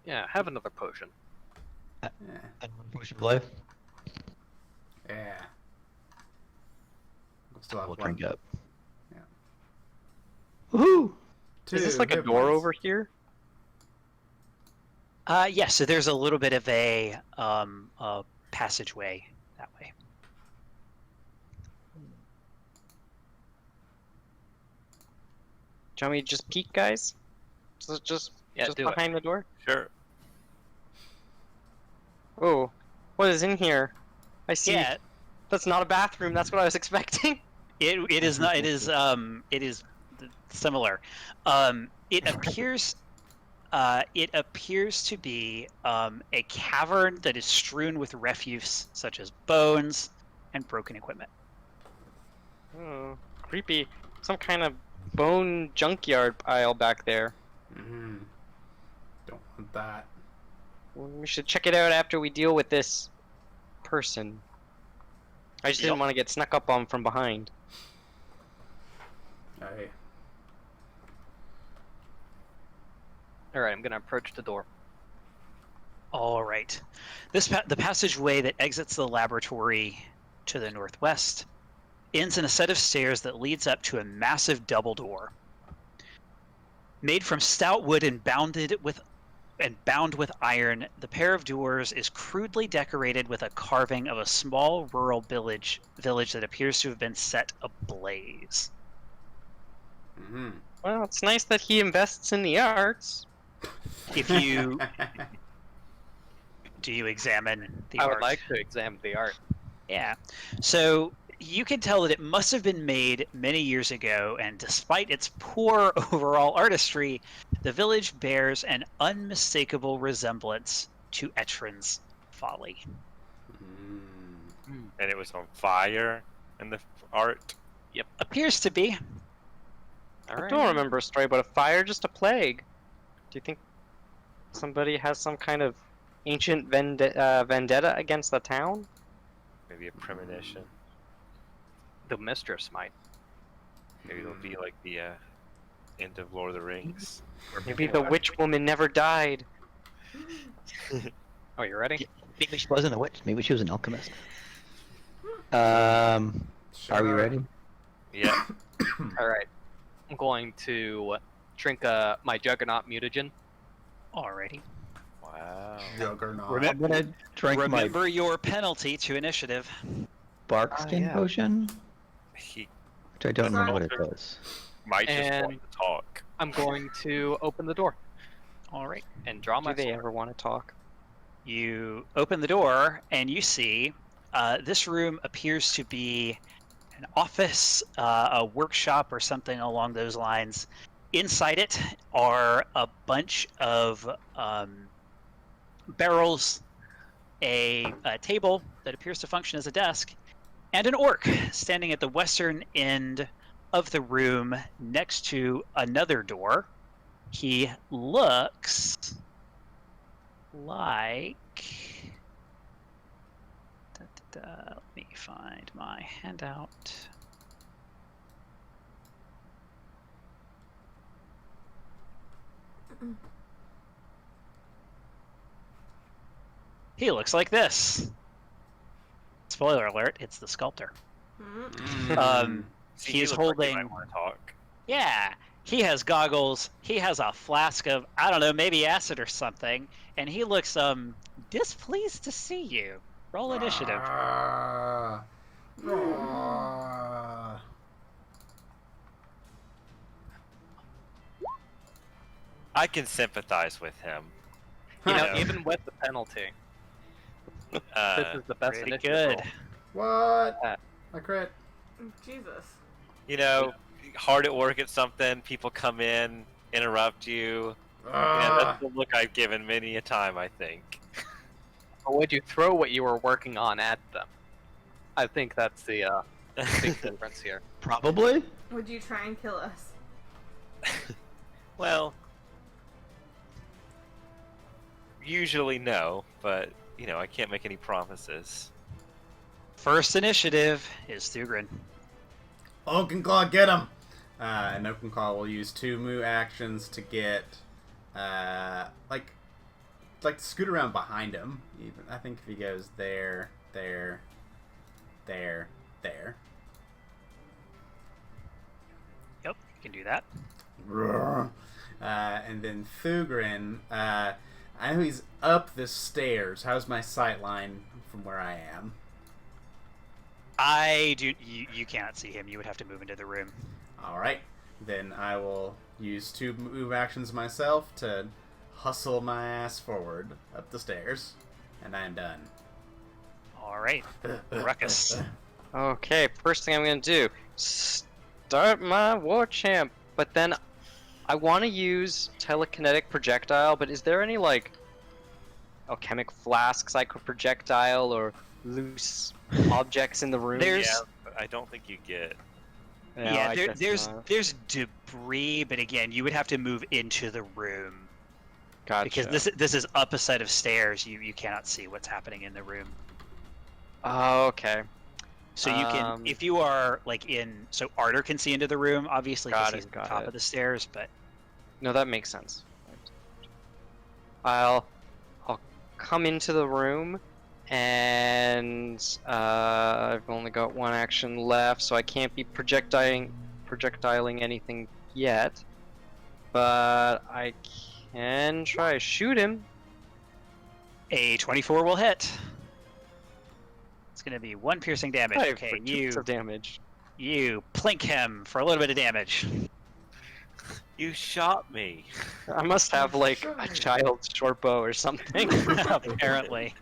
Yeah, have another potion. Yeah. Push play. Yeah. We'll still have We'll one. drink up. Yeah. Woohoo! Is this like a hit door points. over here? Yeah, so there's a little bit of a passageway that way. Do you want me to just peek, guys? Just Yeah, do it. behind the door? Sure. Oh, what is in here? I see. Yeah, That's not a bathroom. That's what I was expecting. it is not. It is similar. It appears to be a cavern that is strewn with refuse such as bones and broken equipment. Oh, creepy. Some kind of bone junkyard pile back there. Mm-hmm. Don't want that. We should check it out after we deal with this person. I just didn't Yep. want to get snuck up on from behind. Aye. Alright, I'm gonna approach the door. All right. The passageway that exits the laboratory to the northwest ends in a set of stairs that leads up to a massive double door. Made from stout wood and bounded with and bound with iron. The pair of doors is crudely decorated with a carving of a small rural village that appears to have been set ablaze. Mm-hmm. Well, it's nice that he invests in the arts. If you do you examine the I art? would like to examine the art. Yeah. So you can tell that it must have been made many years ago, and despite its poor overall artistry, the village bears an unmistakable resemblance to Etrin's folly. Mm. And it was on fire in the art. Appears to be. I don't remember a story about a fire, just a plague. Do you think somebody has some kind of ancient vendetta against the town? Maybe a premonition. The mistress might. Maybe it'll be like the end of Lord of the Rings. Or maybe the witch woman never died. Oh, you ready? Maybe she wasn't a witch. Maybe she was an alchemist. Are we ready? Yeah. All right. I'm going to drink my Juggernaut mutagen. Alrighty. Wow. Juggernaut. I'm gonna drink Remember your penalty to initiative. my bark skin yeah. potion, He which I don't remember Sorry. what it does. might just And- want to talk. I'm going to open the door All right. and draw my Do they sword. ever want to talk? You open the door and you see this room appears to be an office, a workshop, or something along those lines. Inside it are a bunch of barrels, a table that appears to function as a desk, and an orc standing at the western end of the room next to another door. He looks like... Let me find my handout. He looks like this. Spoiler alert, it's the sculptor. Mm. See, he's he looks like he holding- might want to talk. Yeah, he has goggles. He has a flask of, I don't know, maybe acid or something, and he looks displeased to see you. Roll initiative. Ah. I can sympathize with him. You know, Yeah. even with the penalty, this is the best Pretty initiative good. roll. What? I crit. Jesus. You know, hard at work at something, people come in, interrupt you. Yeah, that's the look I've given many a time, I think. Or would you throw what you were working on at them? I think that's the big difference here. Probably. Would you try and kill us? Well, usually no, but, you know, I can't make any promises. First initiative is Thugrin. Oakenclaw, get him! And Oakenclaw will use 2 move actions to get, like to scoot around behind him. Even I think if he goes there, there, there. Yep, you can do that. And then Thugrin, I know he's up the stairs. How's my sight line from where I am? You cannot see him. You would have to move into the room. Alright, then I will use 2 move actions myself to hustle my ass forward up the stairs, and I am done. All right, Ruckus. Okay, first thing I'm gonna do, start my war champ. But then, I want to use telekinetic projectile. But is there any like alchemic flasks I could projectile or loose objects in the room? There's- Yeah, but I don't think you get. No, Yeah, I guess not. there's debris, but again, you would have to move into the room Gotcha. because this is up a set of stairs. You cannot see what's happening in the room. Oh, okay. So you can, if you are like so Arter can see into the room, obviously, because Got it, he's at the got top it. of the stairs. But No, that makes sense. I'll come into the room, and I've only got 1 action left, so I can't be projectiling anything yet. But I and try to shoot him. A 24 will hit. It's going to be 1 piercing damage. Five Okay, for 2 of damage. you plink him for a little bit of damage. You shot me. I must have like Sure. a child's short bow or something. Apparently.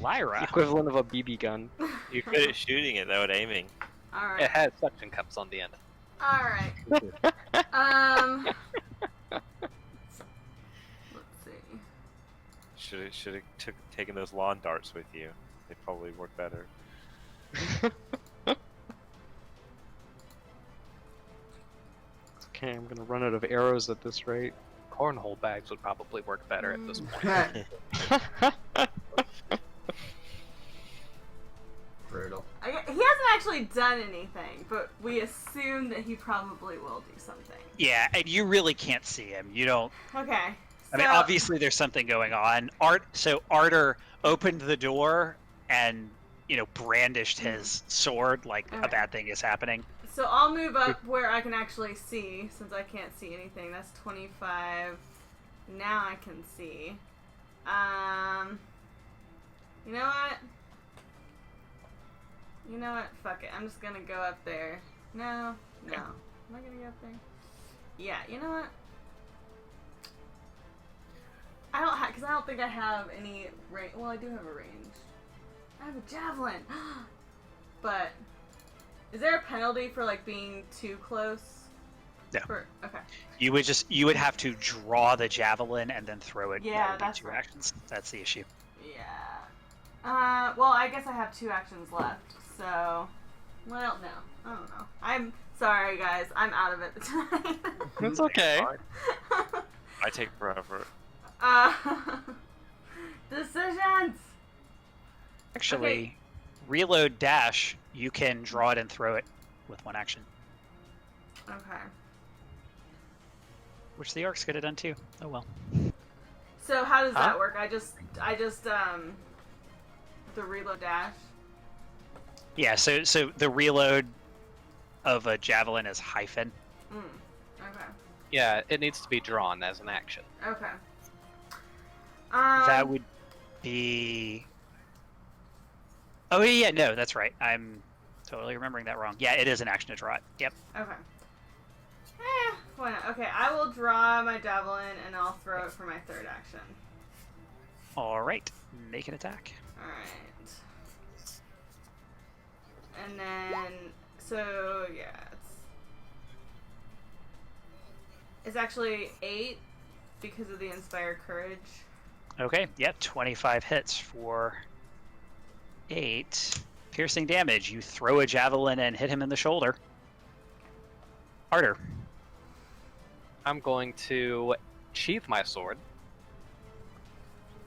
Lyra. Equivalent of a BB gun. You're good at shooting it though, at aiming. All It right. has suction cups on the end. All right. Let's see. Should have taken those lawn darts with you. They probably work better. Okay, I'm gonna run out of arrows at this rate. Cornhole bags would probably work better at this point. Brutal. He hasn't actually done anything, but we assume that he probably will do something. Yeah, and you really can't see him. You don't. Okay. I mean, so- obviously there's something going on. So Arter opened the door and, brandished his sword like a Alright. bad thing is happening. So I'll move up where I can actually see, since I can't see anything. That's 25. Now I can see. You know what? You know what? Fuck it. I'm just gonna go up there. No. No. Am I gonna go up there? Yeah, you know what? Because I don't think I have any range. Well, I do have a range. I have a javelin. But is there a penalty for like being too close? No. Okay. You would have to draw the javelin and then throw it. Yeah, That would be that's 2 right. actions. That's the issue. Yeah. Well, I guess I have 2 actions left. So, well, no, I don't know. I'm sorry, guys. I'm out of it tonight. It's okay. I take forever. Decisions. Actually, Okay. reload dash. You can draw it and throw it with 1 action, Okay. which the orcs could have done too. Oh well. So how does that Huh? work? I just the reload dash. Yeah. So the reload of a javelin is hyphen. Okay. Yeah, it needs to be drawn as an action. Okay. That would be. Oh yeah, no, that's right. I'm totally remembering that wrong. Yeah, it is an action to draw it. Yep. Okay. Why not? Okay, I will draw my javelin and I'll throw it for my 3rd action. All right. Make an attack. Alright. And then, so yeah, it's actually 8 because of the Inspired Courage. Okay. Yep. 25 hits for 8 piercing damage. You throw a javelin and hit him in the shoulder. Harder. I'm going to sheath my sword.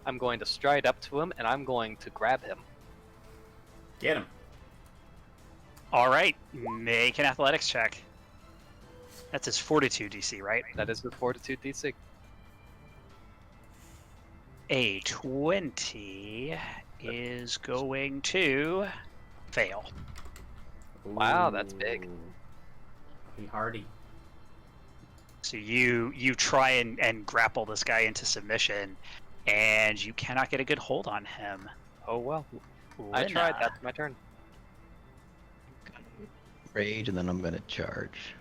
I'm going to stride up to him, and I'm going to grab him. Get him. All right. Make an athletics check. That's his fortitude DC, right? That is the Fortitude DC. A 20 is going to fail. Wow, that's big. Ooh. Be hardy. So you try and grapple this guy into submission, and you cannot get a good hold on him. Oh well. I tried. Lena. That's my turn. Rage, and then I'm gonna charge.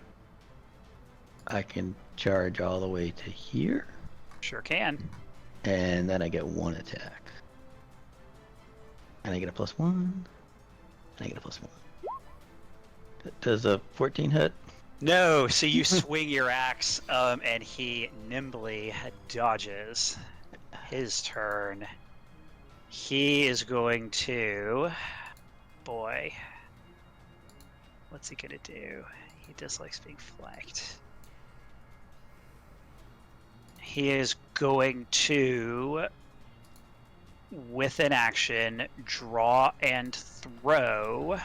I can charge all the way to here, Sure can. and then I get 1 attack. And I get a +1, and I get a +1. Does a 14 hit? No, so you swing your axe, and he nimbly dodges. His turn. He is going to... Boy. What's he gonna do? He dislikes being flanked. He is going to, with an action, draw and throw...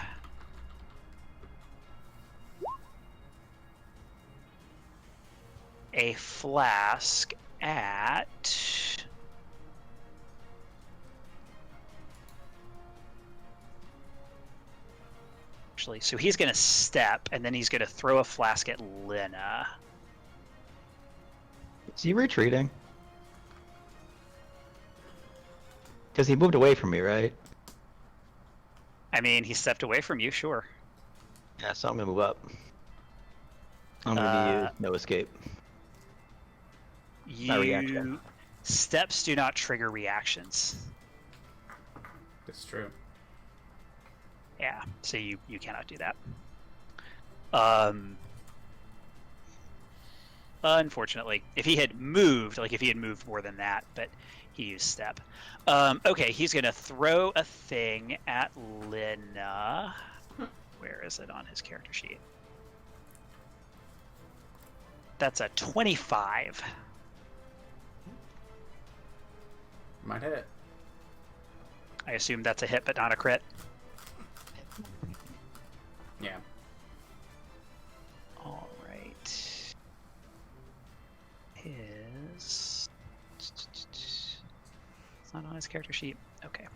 a flask at actually, so he's gonna step and then he's gonna throw a flask at Lena. Is he retreating? Because he moved away from me, right? I mean, he stepped away from you, sure. Yeah, so I'm gonna move up. I'm gonna use no escape. My reaction. Steps do not trigger reactions. That's true. Yeah, so you cannot do that. Unfortunately, if he had moved more than that, but he used step. Okay, he's gonna throw a thing at Lena. Where is it on his character sheet? That's a 25. Might hit. I assume that's a hit, but not a crit. Yeah. All right. It's not on his character sheet. Okay.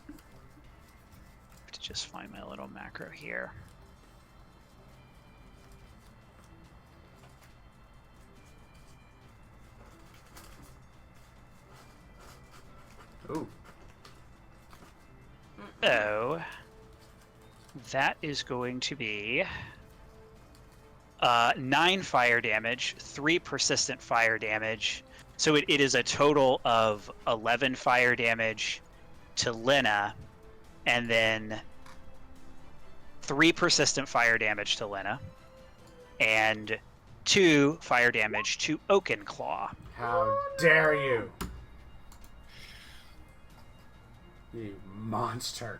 Have to just find my little macro here. Ooh. So that is going to be 9 fire damage, 3 persistent fire damage. So it is a total of 11 fire damage to Lena, and then 3 persistent fire damage to Lena, and 2 fire damage to Oakenclaw. How dare you! You monster.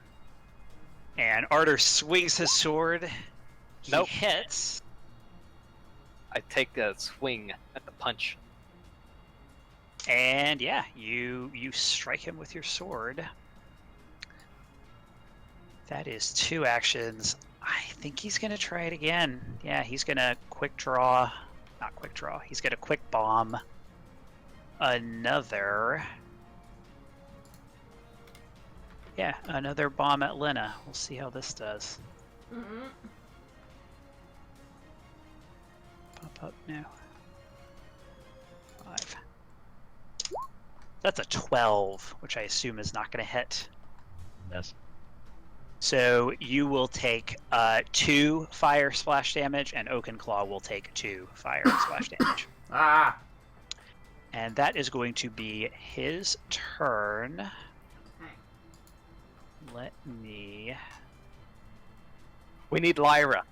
And Arter swings his sword. He Nope. hits. I take a swing at the punch. And yeah, you strike him with your sword. That is 2 actions. I think he's gonna try it again. Yeah, he's gonna quick draw. Not quick draw. He's gonna quick bomb another. Yeah, another bomb at Lena. We'll see how this does. Mm-hmm. Pop up now. 5. That's a 12, which I assume is not going to hit. Yes. So you will take 2 fire splash damage, and Oakenclaw will take 2 fire splash damage. Ah! And that is going to be his turn. Let me... We need Lyra.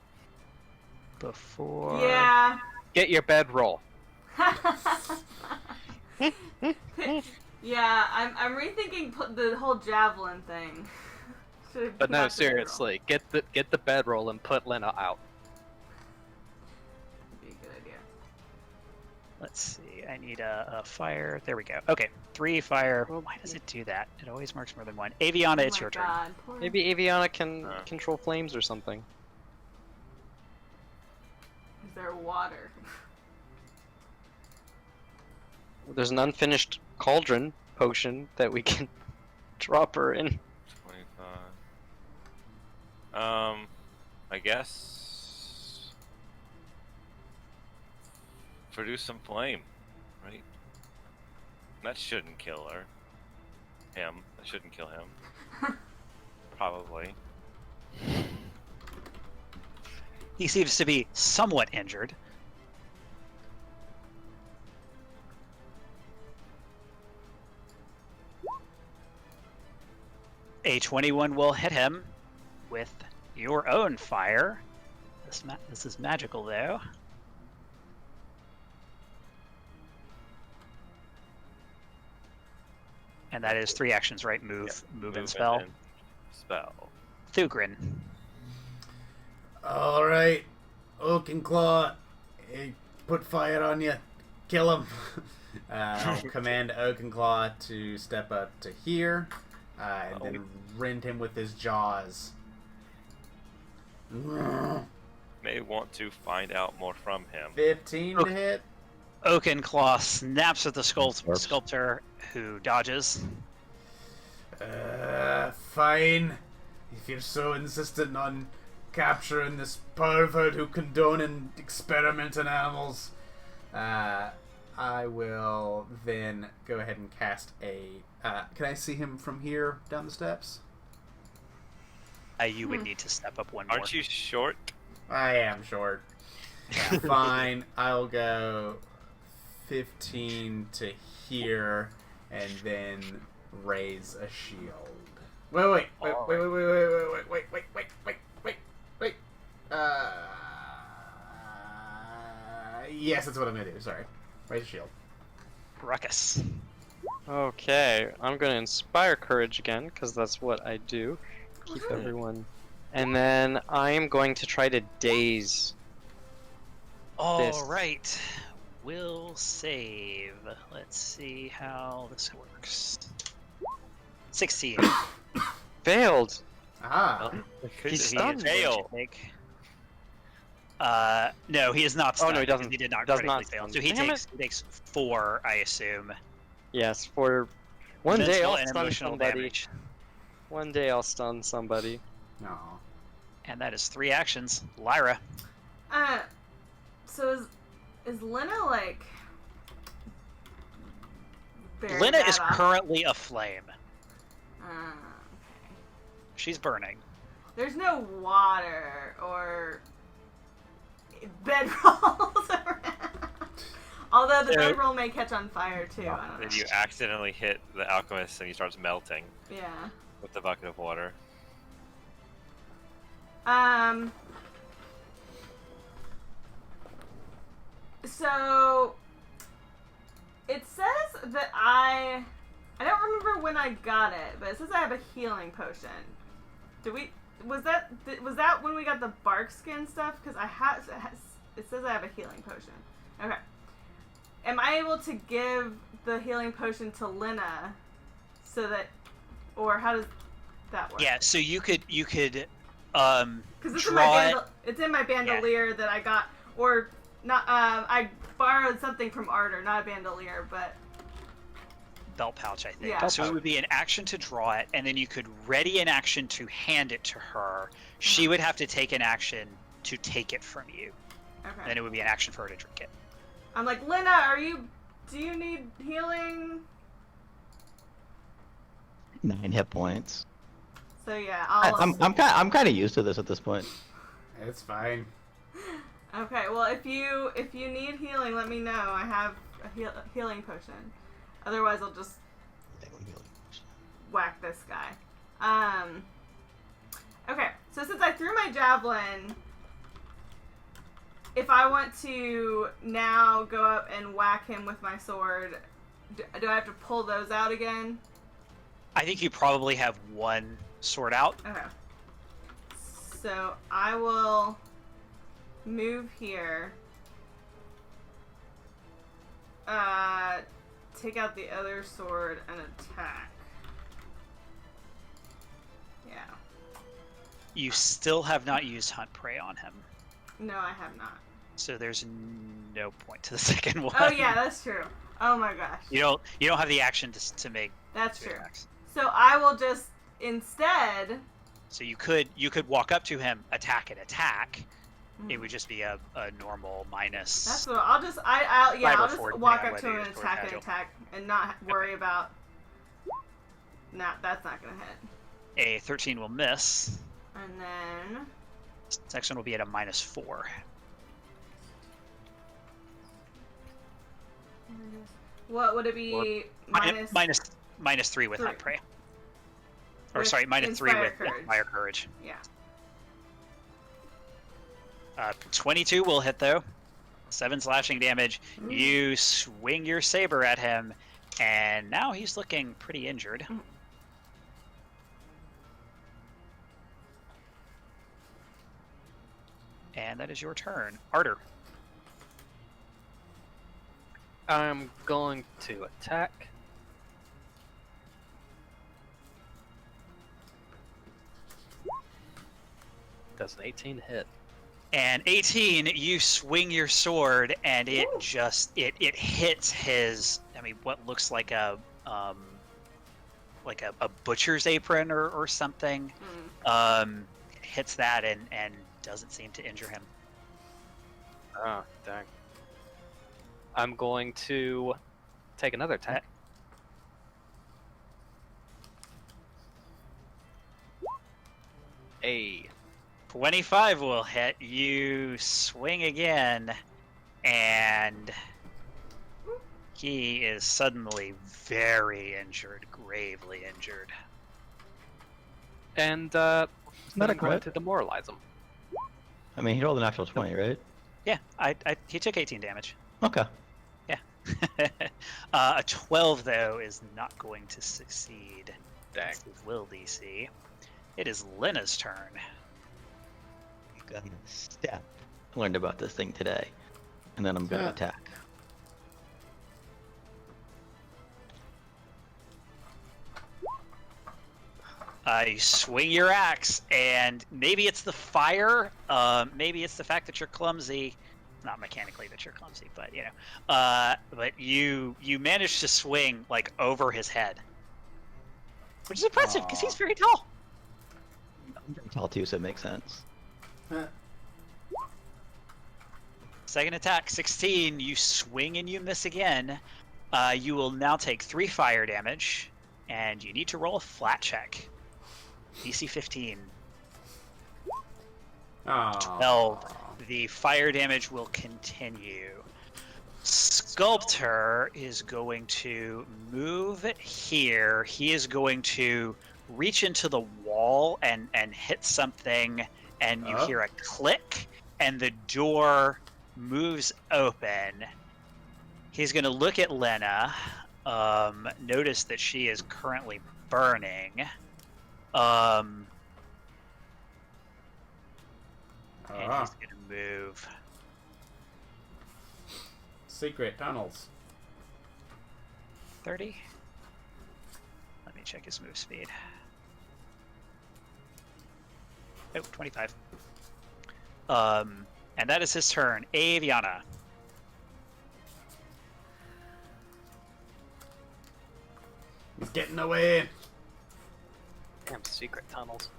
Before... Yeah. Get your bedroll. Yeah, I'm rethinking the whole javelin thing. Should've But gone no, back to the seriously, get the bedroll and put Lena out. roll. Would be a good idea. Let's see. I need a fire. There we go. Okay. 3 fire. Why does it do that? It always marks more than 1. Aviana, Oh it's my your turn. God, poor- Maybe Aviana can control flames or something. Is there water? There's an unfinished cauldron potion that we can drop her in. 25. I guess produce some flame, right? That shouldn't kill her. Him. That shouldn't kill him. Probably. He seems to be somewhat injured. A 21 will hit him with your own fire. This is magical, though. And that is 3 actions, right? Move, Yep. move and spell. Spell. Thugrin. Alright. Oakenclaw, put fire on you. Kill him. I'll command Oakenclaw to step up to here, and then rend him with his jaws. May want to find out more from him. 15 to hit. Oakenclaw snaps at the Scorps. sculptor, who dodges. Fine. If you're so insistent on capturing this pervert who condoning experiment on animals. I will then go ahead and cast a... can I see him from here down the steps? You would need to step up one more. Aren't you short? I am short. Yeah, fine. I'll go 15 to here and then raise a shield. Wait. Yes, that's what I'm gonna do. Sorry. Raise a shield. Ruckus. Okay, I'm gonna inspire courage again, because that's what I do. Keep everyone. And then I'm going to try to daze. All right. Will save. Let's see how this works. 16. Failed! Ah. He's stunned. Fail. No, he is not stunned. Oh, no, he because doesn't. He did not Does critically not fail. stun. So he Damn takes 4, I assume. Yes, for one day Mental I'll and stun emotional somebody. damage. One day I'll stun somebody. No. And that is 3 actions. Lyra. So is Lena like? very Lena bad is off? currently aflame. Okay. She's burning. There's no water or bedrolls around. Although the So- bedroll may catch on fire too. I don't Then know. you accidentally hit the alchemist and he starts melting Yeah. with the bucket of water. So it says that I don't remember when I got it, but it says I have a healing potion. Was that when we got the bark skin stuff? Because it says I have a healing potion. Okay. Am I able to give the healing potion to Lena so that, or how does that work? Yeah, so you could Because draw it. it's in my bandolier that I got, or not. I borrowed something from Arter, not a bandolier, but belt pouch, I think. Yeah. So it would be an action to draw it, and then you could ready an action to hand it to her. She would have to take an action to take it from you. okay. Then it would be an action for her to drink it. I'm like, Lena, do you need healing? 9 hit points. So yeah, I'm kind of used to this at this point. It's fine. Okay, well if you need healing, let me know. I have a healing potion. Otherwise, I'll just whack this guy. Okay, so since I threw my javelin, if I want to now go up and whack him with my sword, do I have to pull those out again? I think you probably have one sword out. Okay. So I will move here. Take out the other sword and attack. Yeah. You still have not used Hunt Prey on him. No, I have not. So there's no point to the second one. Oh yeah, that's true. Oh my gosh. You don't have the action to make That's 2 true. attacks. So I will just instead. So you could walk up to him, attack. Hmm. It would just be a normal minus. That's what I'll just. I'll just forward, walk yeah, up to whether him and you're attack agile. and not worry about. Nah, that's not gonna hit. A 13 will miss. And then. Section will be at a -4. What would it be? -3 with Three. Hunt Prey. Or With sorry, -3 with Inspire Inspire Courage. Yeah. 22 will hit though. 7 slashing damage. Ooh. You swing your saber at him, and now he's looking pretty injured. Mm. And that is your turn. Arter. I'm going to attack. Does an 18 hit? And 18, you swing your sword, and it just it hits his. I mean, what looks like a butcher's apron or something. hits that and doesn't seem to injure him. Oh, dang. I'm going to take another attack. 25 will hit. You swing again, and he is suddenly very injured, gravely injured. And Not then a I'm going crit. to demoralize him. I mean, he rolled a natural 20, right? Yeah, he took 18 damage. Okay. Yeah. A 12, though, is not going to succeed. Dang. That's his will DC. It is Lena's turn. I'm gonna step. I learned about this thing today. And then I'm gonna attack. You swing your axe, and maybe it's the fire, maybe it's the fact that you're clumsy. Not mechanically that you're clumsy, but you know. But you manage to swing like over his head, which is impressive because he's very tall. I'm very tall too, so it makes sense. Second attack, 16. You swing and you miss again. You will now take 3 fire damage, and you need to roll a flat check. DC 15. 12. The fire damage will continue. Sculptor is going to move here. He is going to reach into the wall and hit something, and you hear a click, and the door moves open. He's going to look at Lena, notice that she is currently burning. And he's going to move. Secret tunnels. 30. Let me check his move speed. Oh, 25. And that is his turn. Aviana. He's getting away. Damn secret tunnels.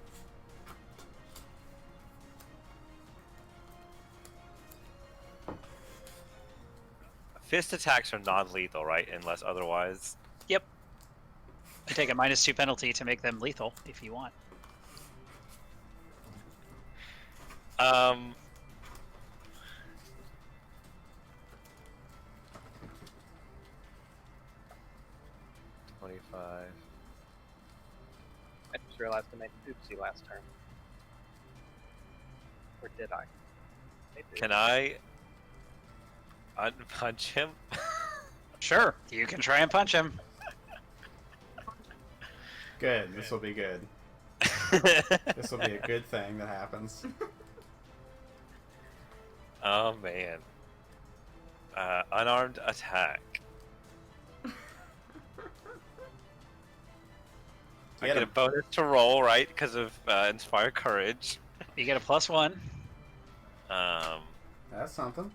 Fist attacks are non-lethal, right? Unless otherwise. Yep. You take a -2 penalty to make them lethal if you want. Um. 25. I just realized I made an oopsie last turn. Or did I? Can I unpunch him? Sure, you can try and punch him. Good. This will be good. This will be a good thing that happens. Oh man. Unarmed attack. I get a bonus to roll, right? Because of Inspire Courage. You get a +1. That's something.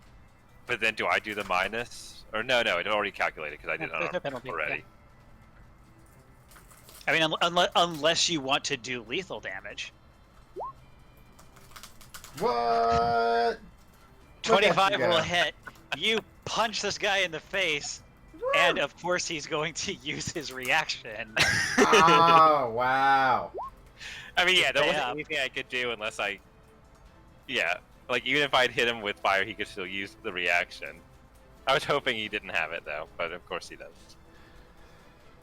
But then do I do the minus? Or no, it already calculated because I did There's no unarmed penalty, already. I mean, unless you want to do lethal damage. What? 25 Go. will hit. You punch this guy in the face, and of course he's going to use his reaction. Oh, wow. I mean, yeah, there Stay wasn't up. anything I could do unless I... Yeah, like even if I'd hit him with fire, he could still use the reaction. I was hoping he didn't have it, though, but of course he does.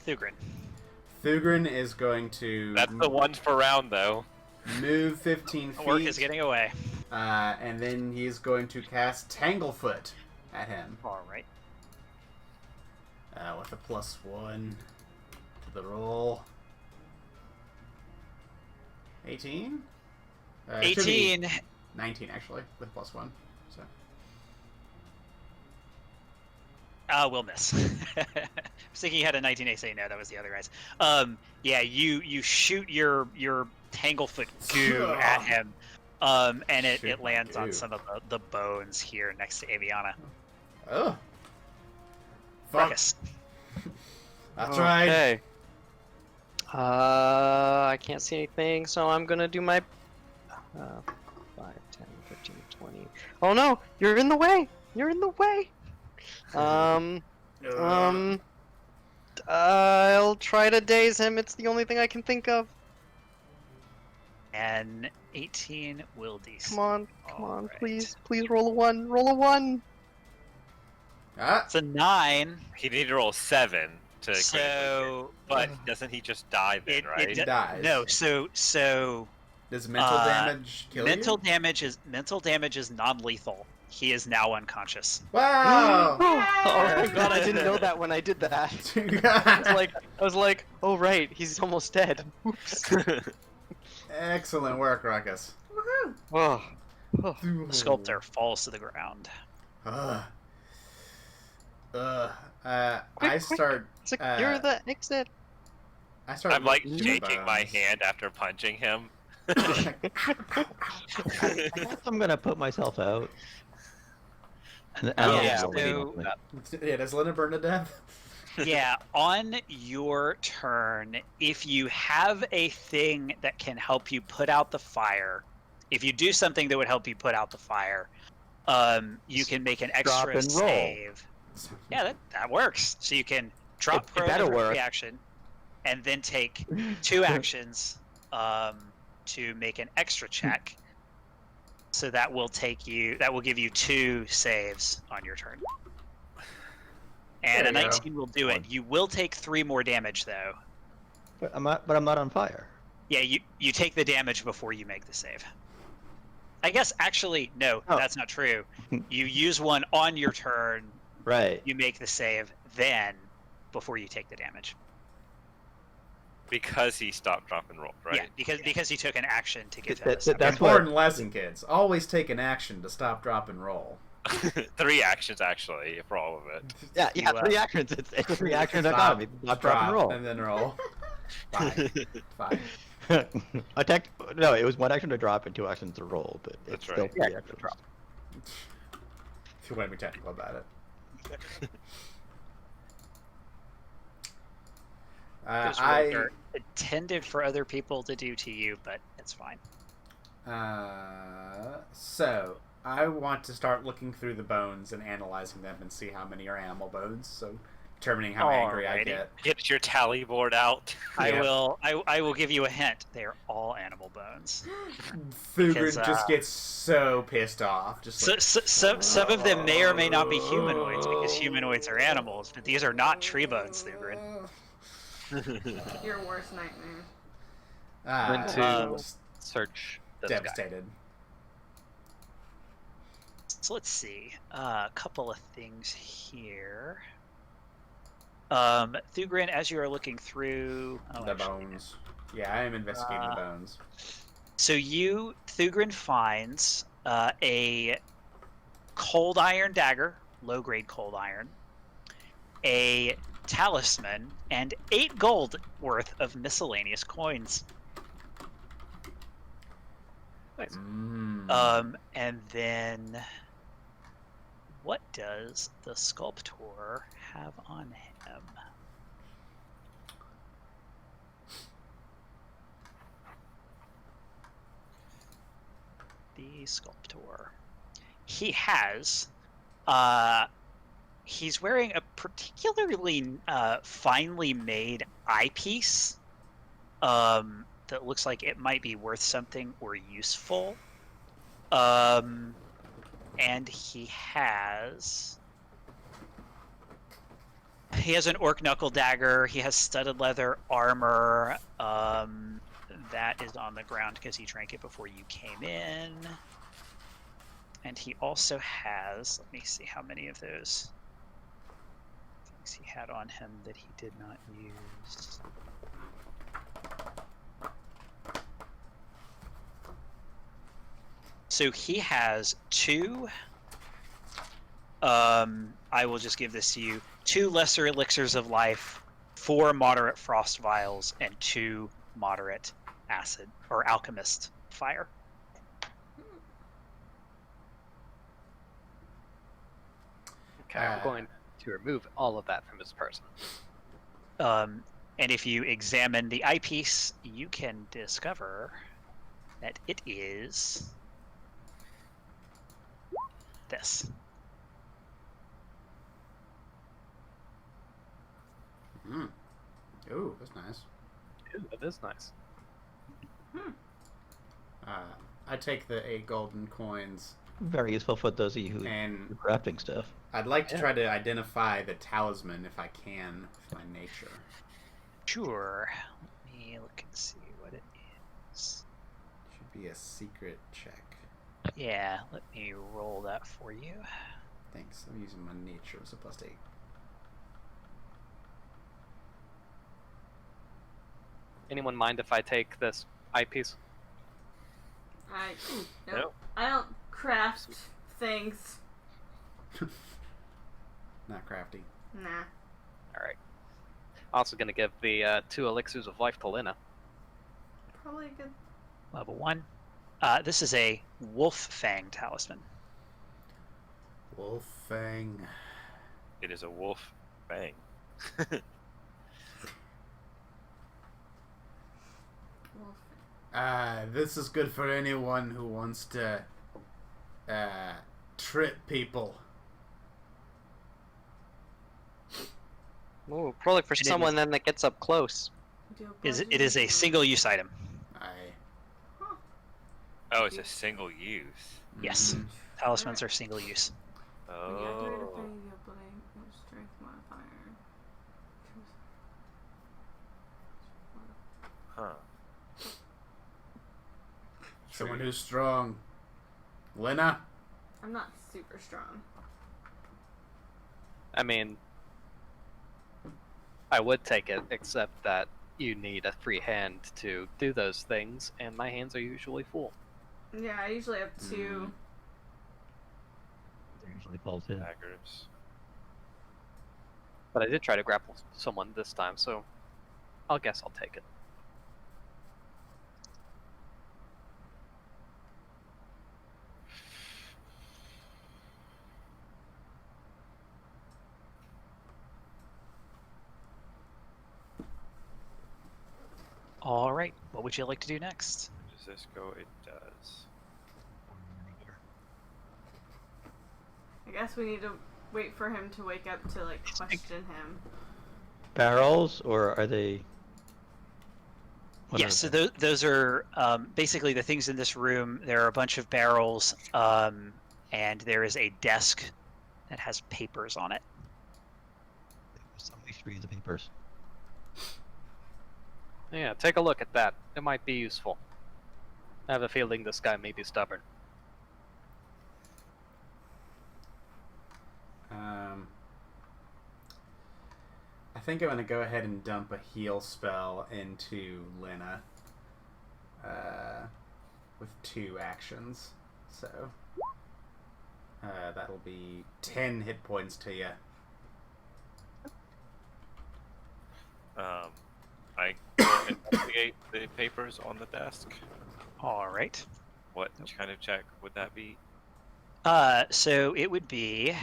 Thugrin. Thugrin is going to That's the one per round, though. move 15 feet. Work is getting away. And then he's going to cast Tanglefoot at him. Alright. With a +1 to the roll. 18? It should be 18. 19, actually, with +1. So. Will miss. I was thinking you had a 19 AC. No, that was the other guys. Yeah, you shoot your Tanglefoot goo at him, and it lands on some of the bones here next to Aviana. Oh. Fuck. Ruckus. That's right. Okay. I can't see anything, so I'm gonna do my 5, 10, 15, 20. Oh no! You're in the way! You're in the way! I'll try to daze him. It's the only thing I can think of. And 18 will DC. Come on, Alright. please roll a 1. Roll a 1. Ah, It's a 9. He needed to roll 7 to critically hit. So But doesn't he just die then, right? He dies. No, so Does mental damage kill mental you? damage is non-lethal. He is now unconscious. Wow! Oh my god, I didn't know that when I did that. I was like, oh right, he's almost dead. Oops. Excellent work, Ruckus. Woohoo! Oh. The sculptor falls to the ground. I start. Secure the exit. I start. I'm like licking shaking my bones. hand after punching him. I guess I'm gonna put myself out. And Yeah, I'll so- Yeah, does Linda burn to death? Yeah, on your turn, if you have a thing that can help you put out the fire, if you do something that would help you put out the fire, you can make an extra and roll. save. Yeah, that works. So you can drop It prone better as a work. reaction, and then take 2 actions to make an extra check. So that will give you 2 saves on your turn. And a There you go. 19 will do it. You will take 3 more damage though. But I'm not on fire. Yeah, you take the damage before you make the save. I guess actually no, Oh. that's not true. You use one on your turn, Right. you make the save, then before you take the damage. Because he stopped, drop, and roll, right? Yeah, because he took an action to give him That- a save. that's Important lesson, kids. Always take an action to stop, drop, and roll. 3 actions, actually, for all of it. Yeah, You, 3 actions. It's 3 actions Stop, economy. Not drop and roll. and then roll. Fine. Fine. No, it was 1 action to drop and 2 actions to roll, but it's That's still right. 3 actions to drop. If you want to be technical about it. Those rolls are intended for other people to do to you, but it's fine. So I want to start looking through the bones and analyzing them and see how many are animal bones. So determining how angry I Alrighty. get. Get your tally board out. Yeah. I will give you a hint. They are all animal bones. Thugrin Because, just gets so pissed off. Just like, Some of them may or may not be humanoids because humanoids are animals, but these are not tree bones, Thugrin. Your worst nightmare. Went to just search this guy. devastated. So let's see. A couple of things here. Thugrin, as you are looking through The bones. Yeah, I am investigating the bones. So Thugrin finds a cold iron dagger, low grade cold iron, a talisman, and 8 gold worth of miscellaneous coins. Nice. And then what does the sculptor have on him? The sculptor. He has he's wearing a particularly finely made eyepiece that looks like it might be worth something or useful. And he has an orc knuckle dagger. He has studded leather armor. That is on the ground because he drank it before you came in. And he also has, let me see how many of those things he had on him that he did not use. So he has 2, I will just give this to you, 2 lesser elixirs of life, 4 moderate frost vials, and 2 moderate acid or alchemist fire. Okay, I'm going to remove all of that from his person. And if you examine the eyepiece, you can discover that it is this. Ooh, that's nice. Ooh, that is nice. I take the 8 golden coins, Very useful for those of you who and do crafting stuff. I'd like to try to identify the talisman if I can with my nature. Sure. Let me look and see what it is. Should be a secret check. Yeah, let me roll that for you. Thanks. I'm using my nature as a +8. Anyone mind if I take this eyepiece? Nope. I don't craft things. Not crafty. Nah. Alright. Also gonna give the 2 elixirs of life to Lena. Probably a good. Level 1. This is a Wolf Fang talisman. Wolf Fang. It is a wolf fang. This is good for anyone who wants to trip people. Ooh, probably for someone then that gets up close. It is a single-use item. Oh, it's a single use. Yes. Talismans are single-use. Oh. Strength modifier. Huh. Someone who's strong. Lena? I'm not super strong. I mean, I would take it, except that you need a free hand to do those things, and my hands are usually full. Yeah, I usually have 2. They're usually falls in. Daggers. But I did try to grapple someone this time, so I'll guess I'll take it. All right. What would you like to do next? Does this go? It does. I guess we need to wait for him to wake up to, like, question him. Barrels, or are they? Yes, so those are basically the things in this room. There are a bunch of barrels, and there is a desk that has papers on it. Somebody should read the papers. Yeah, take a look at that. It might be useful. I have a feeling this guy may be stubborn. I think I'm going to go ahead and dump a heal spell into Lena with 2 actions. So that'll be 10 hit points to you. I will investigate the papers on the desk. All right. What kind of check would that be? So it would be.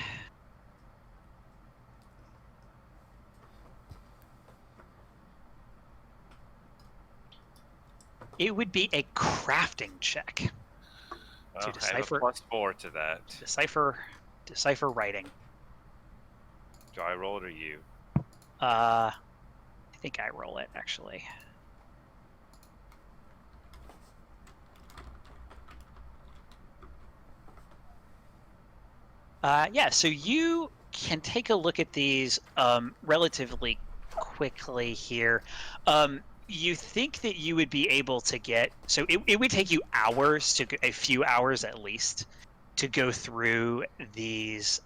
It would be a crafting check to decipher. I have a +4 to that. Decipher writing. Do I roll it or you? I think I roll it actually. Yeah, so you can take a look at these relatively quickly here. You think that you would be able to get, so it would take you hours, a few hours at least, to go through these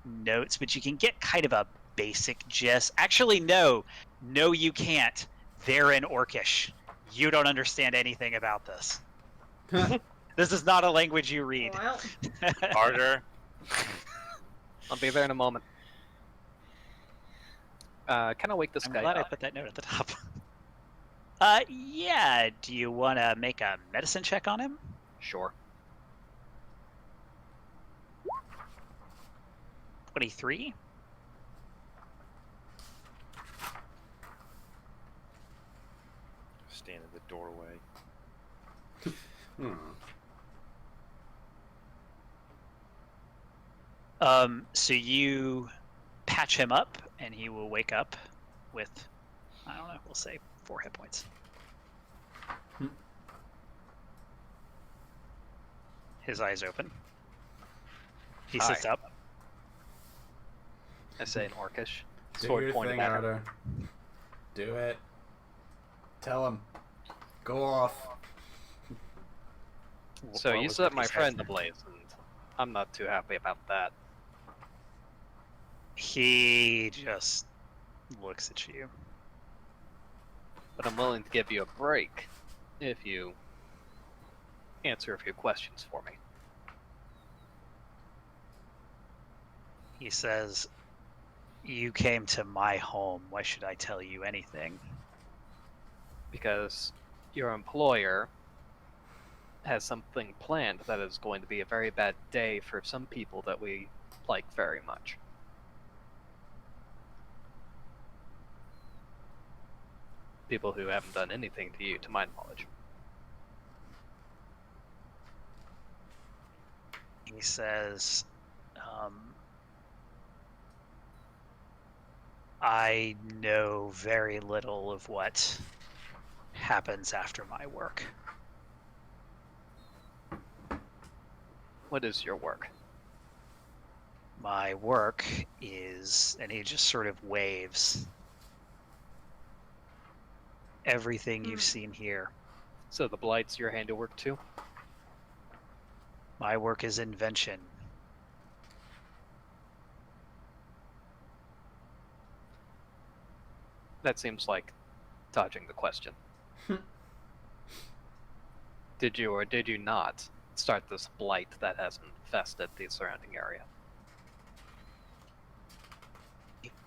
notes, but you can get kind of a basic gist. Actually, no, you can't. They're in Orcish. You don't understand anything about this. This is not a language you read. Well, Harder. I'll be there in a moment. Can I wake this I'm guy glad I up? put that note at the top. Yeah. Do you want to make a medicine check on him? Sure. 23. Stand in the doorway. So you patch him up, and he will wake up with, I don't know, we'll say 4 hit points. His eyes open. He sits Hi. up. I say in Orcish. Do Sword your pointed thing, at her. Otter. Do it. Tell him. Go off. So What you was set what he my said? friend ablaze, and I'm not too happy about that. He just looks at you. But I'm willing to give you a break if you answer a few questions for me. He says, "You came to my home. Why should I tell you anything?" Because your employer has something planned that is going to be a very bad day for some people that we like very much. People who haven't done anything to you, to my knowledge. He says, "I know very little of what happens after my work. What is your work? My work is," and he just sort of waves, "everything you've seen here. So the Blight's your handiwork too? My work is invention." That seems like dodging the question. Did you or did you not start this blight that has infested the surrounding area?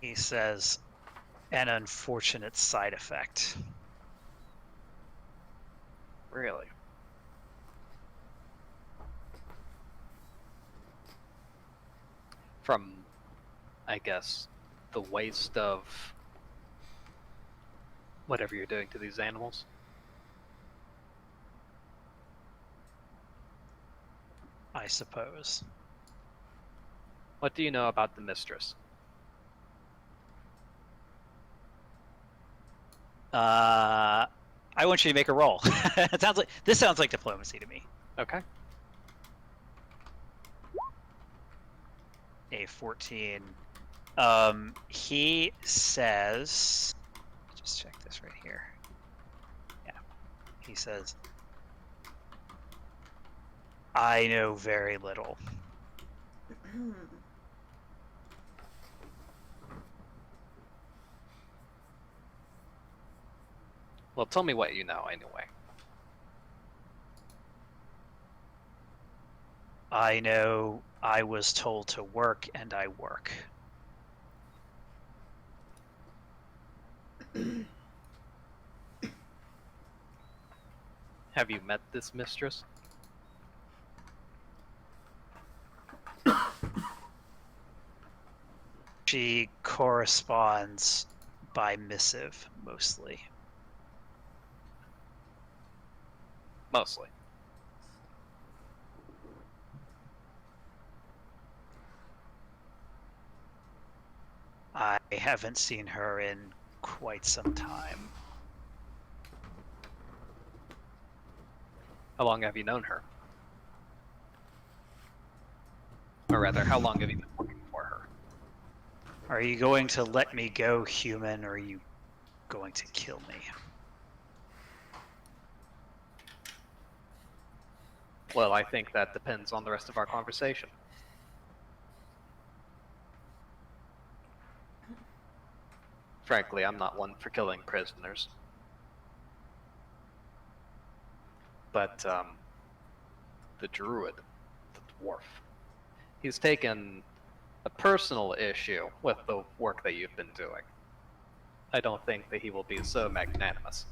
He says, "an unfortunate side effect." Really? From, I guess, the waste of whatever you're doing to these animals? I suppose. What do you know about the mistress? I want you to make a roll. This sounds like diplomacy to me. Okay. A 14. He says, just check this right here. Yeah. He says, "I know very little." Well, tell me what you know anyway. I know I was told to work, and I work. Have you met this mistress? She corresponds by missive, mostly. Mostly. I haven't seen her in quite some time. How long have you known her? Or rather, how long have you been working for her? Are you going to let me go, human, or are you going to kill me? Well, I think that depends on the rest of our conversation. Frankly, I'm not one for killing prisoners. But, the druid, the dwarf, he's taken a personal issue with the work that you've been doing. I don't think that he will be so magnanimous.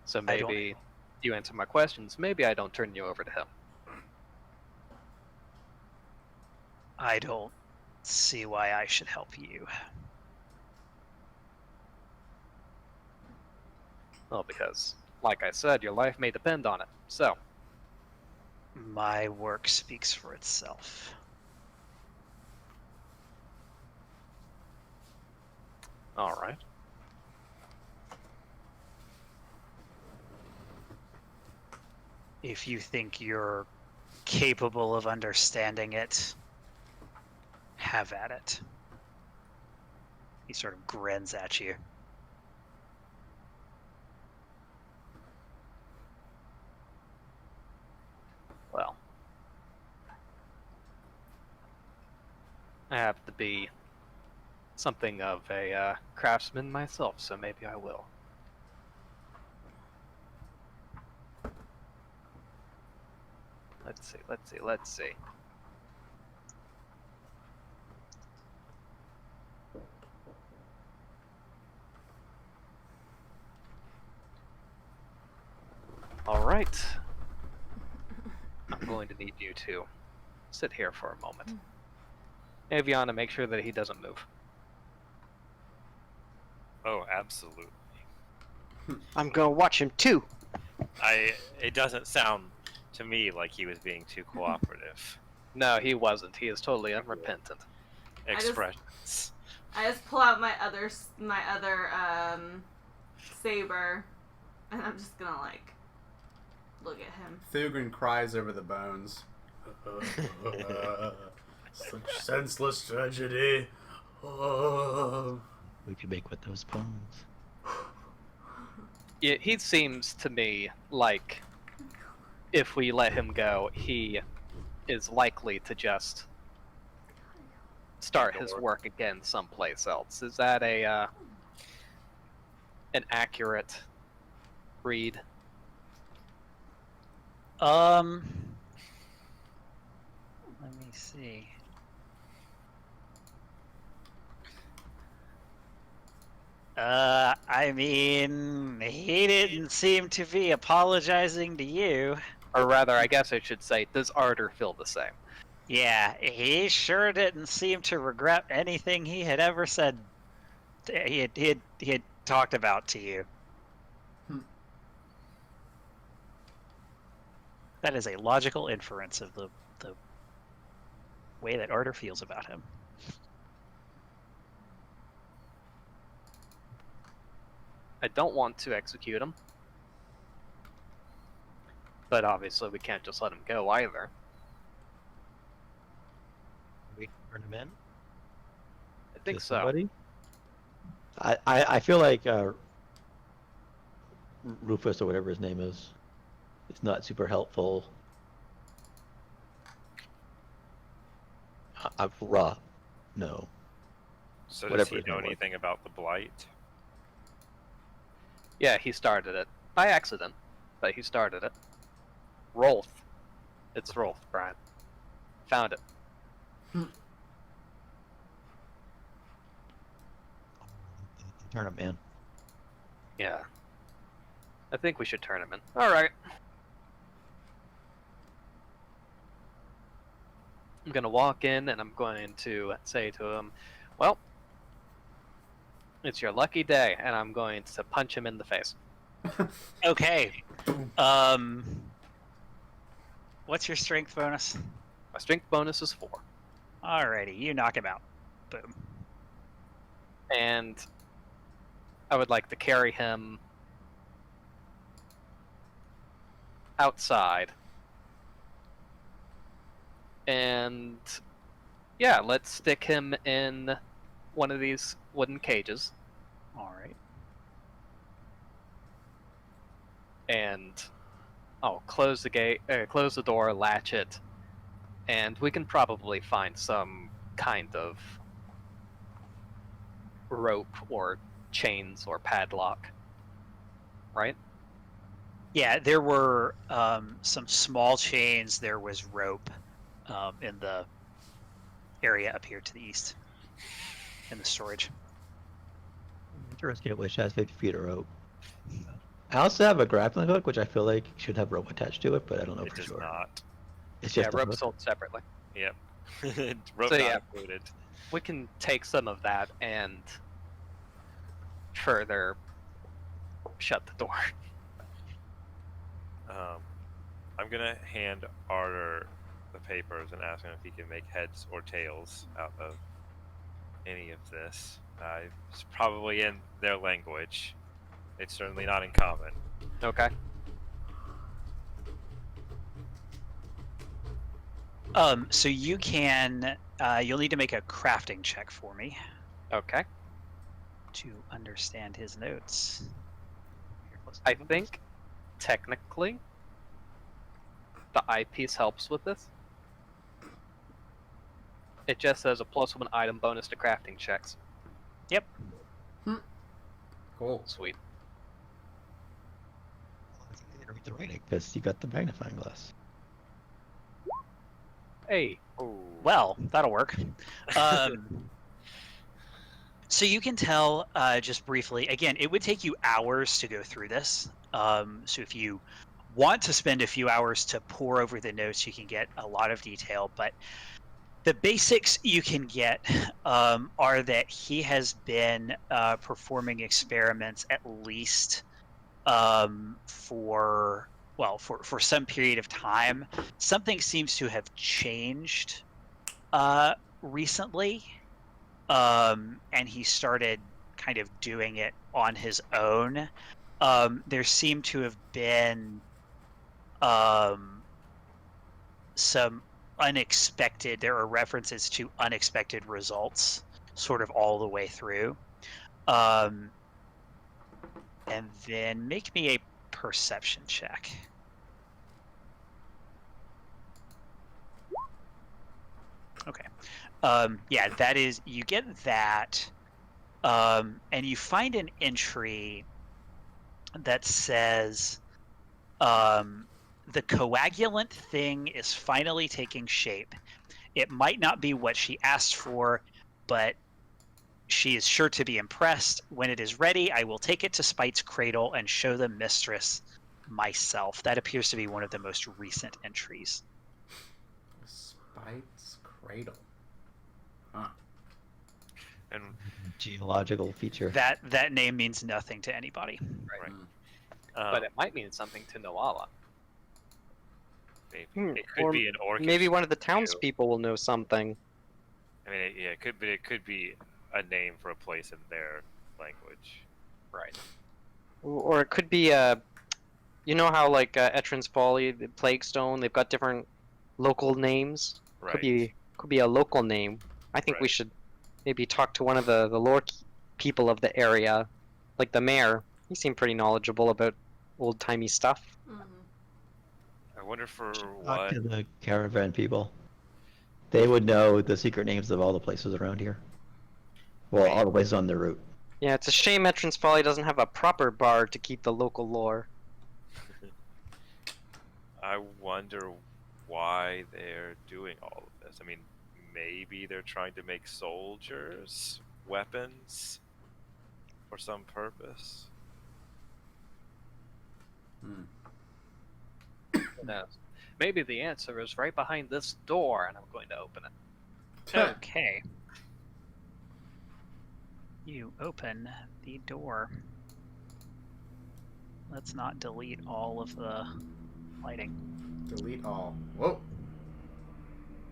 So maybe you answer my questions, maybe I don't turn you over to him. I don't see why I should help you. Well, because, like I said, your life may depend on it. So, My work speaks for itself. all right. If you think you're capable of understanding it, have at it. He sort of grins at you. Well, I have to be something of a craftsman myself, so maybe I will. Let's see. All right. I'm going to need you to sit here for a moment. Aviana, make sure that he doesn't move. Oh, absolutely. I'm gonna watch him too. It doesn't sound to me like he was being too cooperative. No, he wasn't. He is totally unrepentant. Expressions. I just pull out my other saber, and I'm just gonna like look at him. Thugrin cries over the bones. Such senseless tragedy. Oh. We could make with those bones. Yeah, he seems to me like if we let him go, he is likely to just start his work again someplace else. Is that a an accurate read? Let me see. I mean, he didn't seem to be apologizing to you. Or rather, I guess I should say, does Arter feel the same? Yeah, he sure didn't seem to regret anything he had ever said. He had talked about to you. That is a logical inference of the way that Arter feels about him. I don't want to execute him. But obviously we can't just let him go either. We turn him in. I think to so. somebody? I feel like Rufus or whatever his name is not super helpful. Ra, no. So does Whatever he his know name was. anything about the blight? Yeah, he started it. By accident, but he started it. Rolf. It's Rolf, Brian. Found it. Turn him in. Yeah. I think we should turn him in. Alright. I'm gonna walk in and I'm going to say to him, well, it's your lucky day, and I'm going to punch him in the face. Okay. What's your strength bonus? My strength bonus is 4. Alrighty, you knock him out. Boom. And I would like to carry him outside. And yeah, let's stick him in one of these wooden cages. Alright. And I'll close the gate, close the door, latch it, and we can probably find some kind of rope or chains or padlock, right? Yeah, there were some small chains. There was rope in the area up here to the east in the storage. Interesting, which has 50 feet of rope. I also have a grappling hook, which I feel like should have rope attached to it, but I don't know It for does sure. not. It's Yeah, just a rope's hook. sold separately. Yep. So, Rope not yeah. included. We can take some of that and further shut the door. I'm gonna hand Arter the papers and ask him if he can make heads or tails out of any of this. It's probably in their language. It's certainly not in common. Okay. So you can, you'll need to make a crafting check for me Okay. to understand his notes. I think, technically, the eyepiece helps with this. It just says a +1 item bonus to crafting checks. Yep. Cool. Sweet. You didn't read the writing because you got the magnifying glass. Hey. Oh. Well, that'll work. So you can tell, just briefly, again, it would take you hours to go through this. So if you want to spend a few hours to pore over the notes, you can get a lot of detail. But the basics you can get are that he has been performing experiments at least for some period of time. Something seems to have changed recently, and he started kind of doing it on his own. There seem to have been some unexpected, there are references to unexpected results sort of all the way through. And then make me a perception check. Okay. Yeah, that is, you get that, and you find an entry that says, the coagulant thing is finally taking shape. It might not be what she asked for, but she is sure to be impressed. When it is ready, I will take it to Spite's cradle and show the mistress myself. That appears to be one of the most recent entries. Spite's cradle. Huh. And Geological feature. That name means nothing to anybody. Right. um, But it might mean something to Noala. maybe it could Or be an orchid. maybe one of the townspeople will know something. I mean, it could be a name for a place in their language. Right. Or it could be you know how like Etrin's Folly, the Plaguestone, they've got different local names. Right. Could be a local name. I think we Right. should maybe talk to one of the lore people of the area, like the mayor. He seemed pretty knowledgeable about old timey stuff. I wonder for Talk what. to the caravan people. They would know the secret names of all the places around here. Well, all the places on the route. Yeah, it's a shame Etrin's Folly doesn't have a proper bar to keep the local lore. I wonder why they're doing all of this. I mean, maybe they're trying to make soldiers weapons for some purpose. Maybe the answer is right behind this door, and I'm going to open it. Okay. You open the door. Let's not delete all of the lighting. Delete all. Whoa.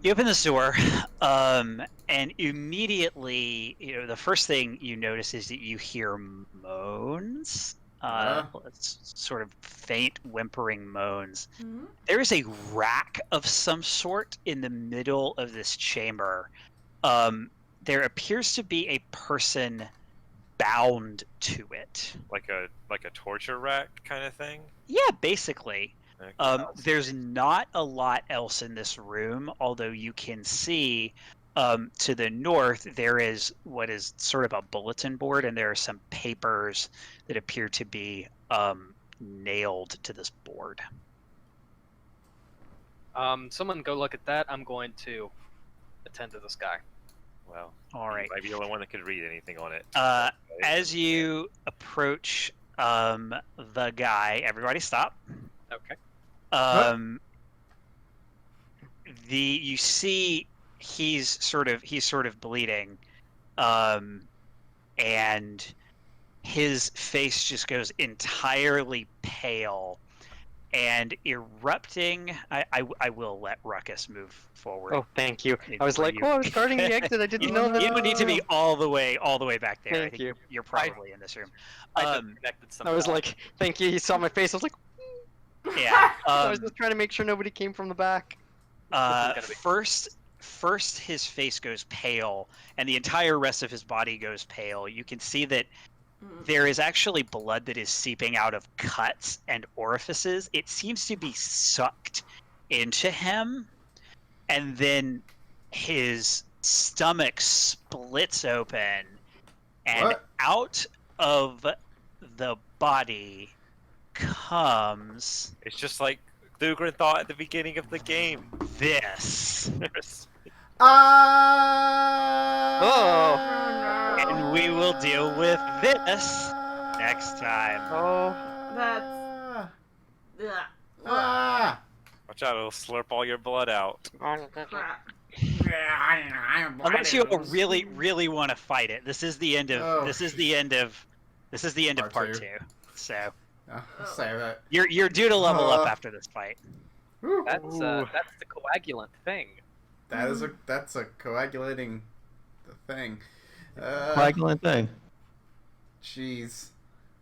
You open this door, and immediately, the first thing you notice is that you hear moans. It's sort of faint, whimpering moans. Mm-hmm. There is a rack of some sort in the middle of this chamber. There appears to be a person bound to it. Like a torture rack kind of thing. Yeah, basically. Okay. There's not a lot else in this room, although you can see to the north there is what is sort of a bulletin board, and there are some papers that appear to be nailed to this board. Someone go look at that. I'm going to attend to this guy. Well, All right. you might be the only one that could read anything on it. As you approach the guy, everybody stop. Okay. You see he's sort of bleeding, and his face just goes entirely pale and erupting. I will let Ruckus move forward. Oh, thank you. I was for like, you. oh, I was guarding the exit. I didn't know that. You don't need to be all the way back there. I Thank think you. you're probably in this room. I disconnected some. I was like, thank you. He saw my face. I was like, Yeah. I was just trying to make sure nobody came from the back. First his face goes pale and the entire rest of his body goes pale. You can see that there is actually blood that is seeping out of cuts and orifices. It seems to be sucked into him, and then his stomach splits open, and What? out of the body comes It's just like Thugren thought at the beginning of the game. this. And we will deal with this next time. Oh, That's. Ugh. Ah! Watch out, it'll slurp all your blood out. Crap. Unless you really, really want to fight it. This is the end of Oh, this is the end of Part part two. 2. So I'll say that. you're due to level up after this fight. Whew. That's the coagulant thing. That's a coagulating thing. Coagulant thing. Jeez.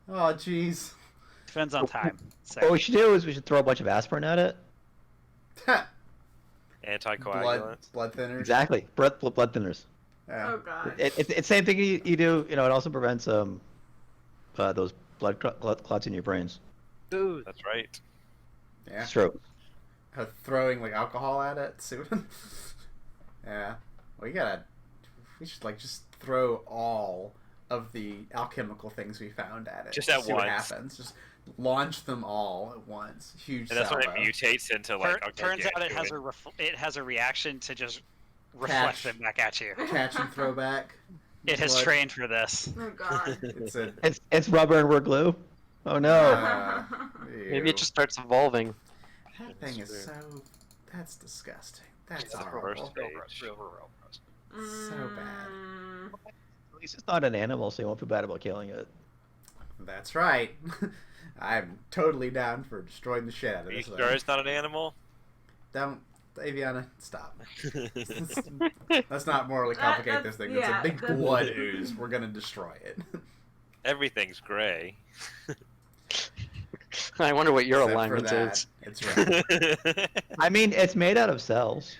Oh, jeez. Depends on time. So What we should do is we should throw a bunch of aspirin at it. Anticoagulant. blood thinners. Exactly. Blood thinners. Yeah. Oh god. It's same thing you do. You know, it also prevents those blood clots in your brains. Dude, That's right. Yeah. Stroke. Throwing like alcohol at it soon. Yeah. We should like just throw all of the alchemical things we found at it. Just at see what once. happens. Just launch them all at once. Huge And that's when it salvo. mutates into like. a turns out it has gargantuan- it has a reaction to just reflect Catch. them back at you. Catch and throw back. It has Blood. trained for this. Oh god. It's a. It's rubber and we're glue. Oh no. maybe it just starts evolving. That thing is so. That's disgusting. That's It's the horrible. first page. So bad. Mm, At least it's not an animal, so you won't feel bad about killing it. That's right. I'm totally down for destroying the shit out of Are you this. sure it's not an animal? Don't, Aviana, stop. Let's not morally complicate this thing. It's a big that's- blood ooze. We're gonna destroy it. Everything's gray. I wonder what your Except for alignment that, is. it's right. I mean, it's made out of cells.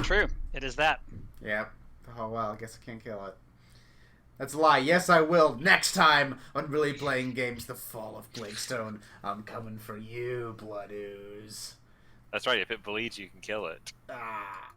True. It is that. Yep. Oh well, I guess I can't kill it. That's a lie. Yes, I will. Next time on Really Playing Games, The Fall of Plaguestone. I'm coming for you, blood ooze. That's right. If it bleeds, you can kill it. Ah.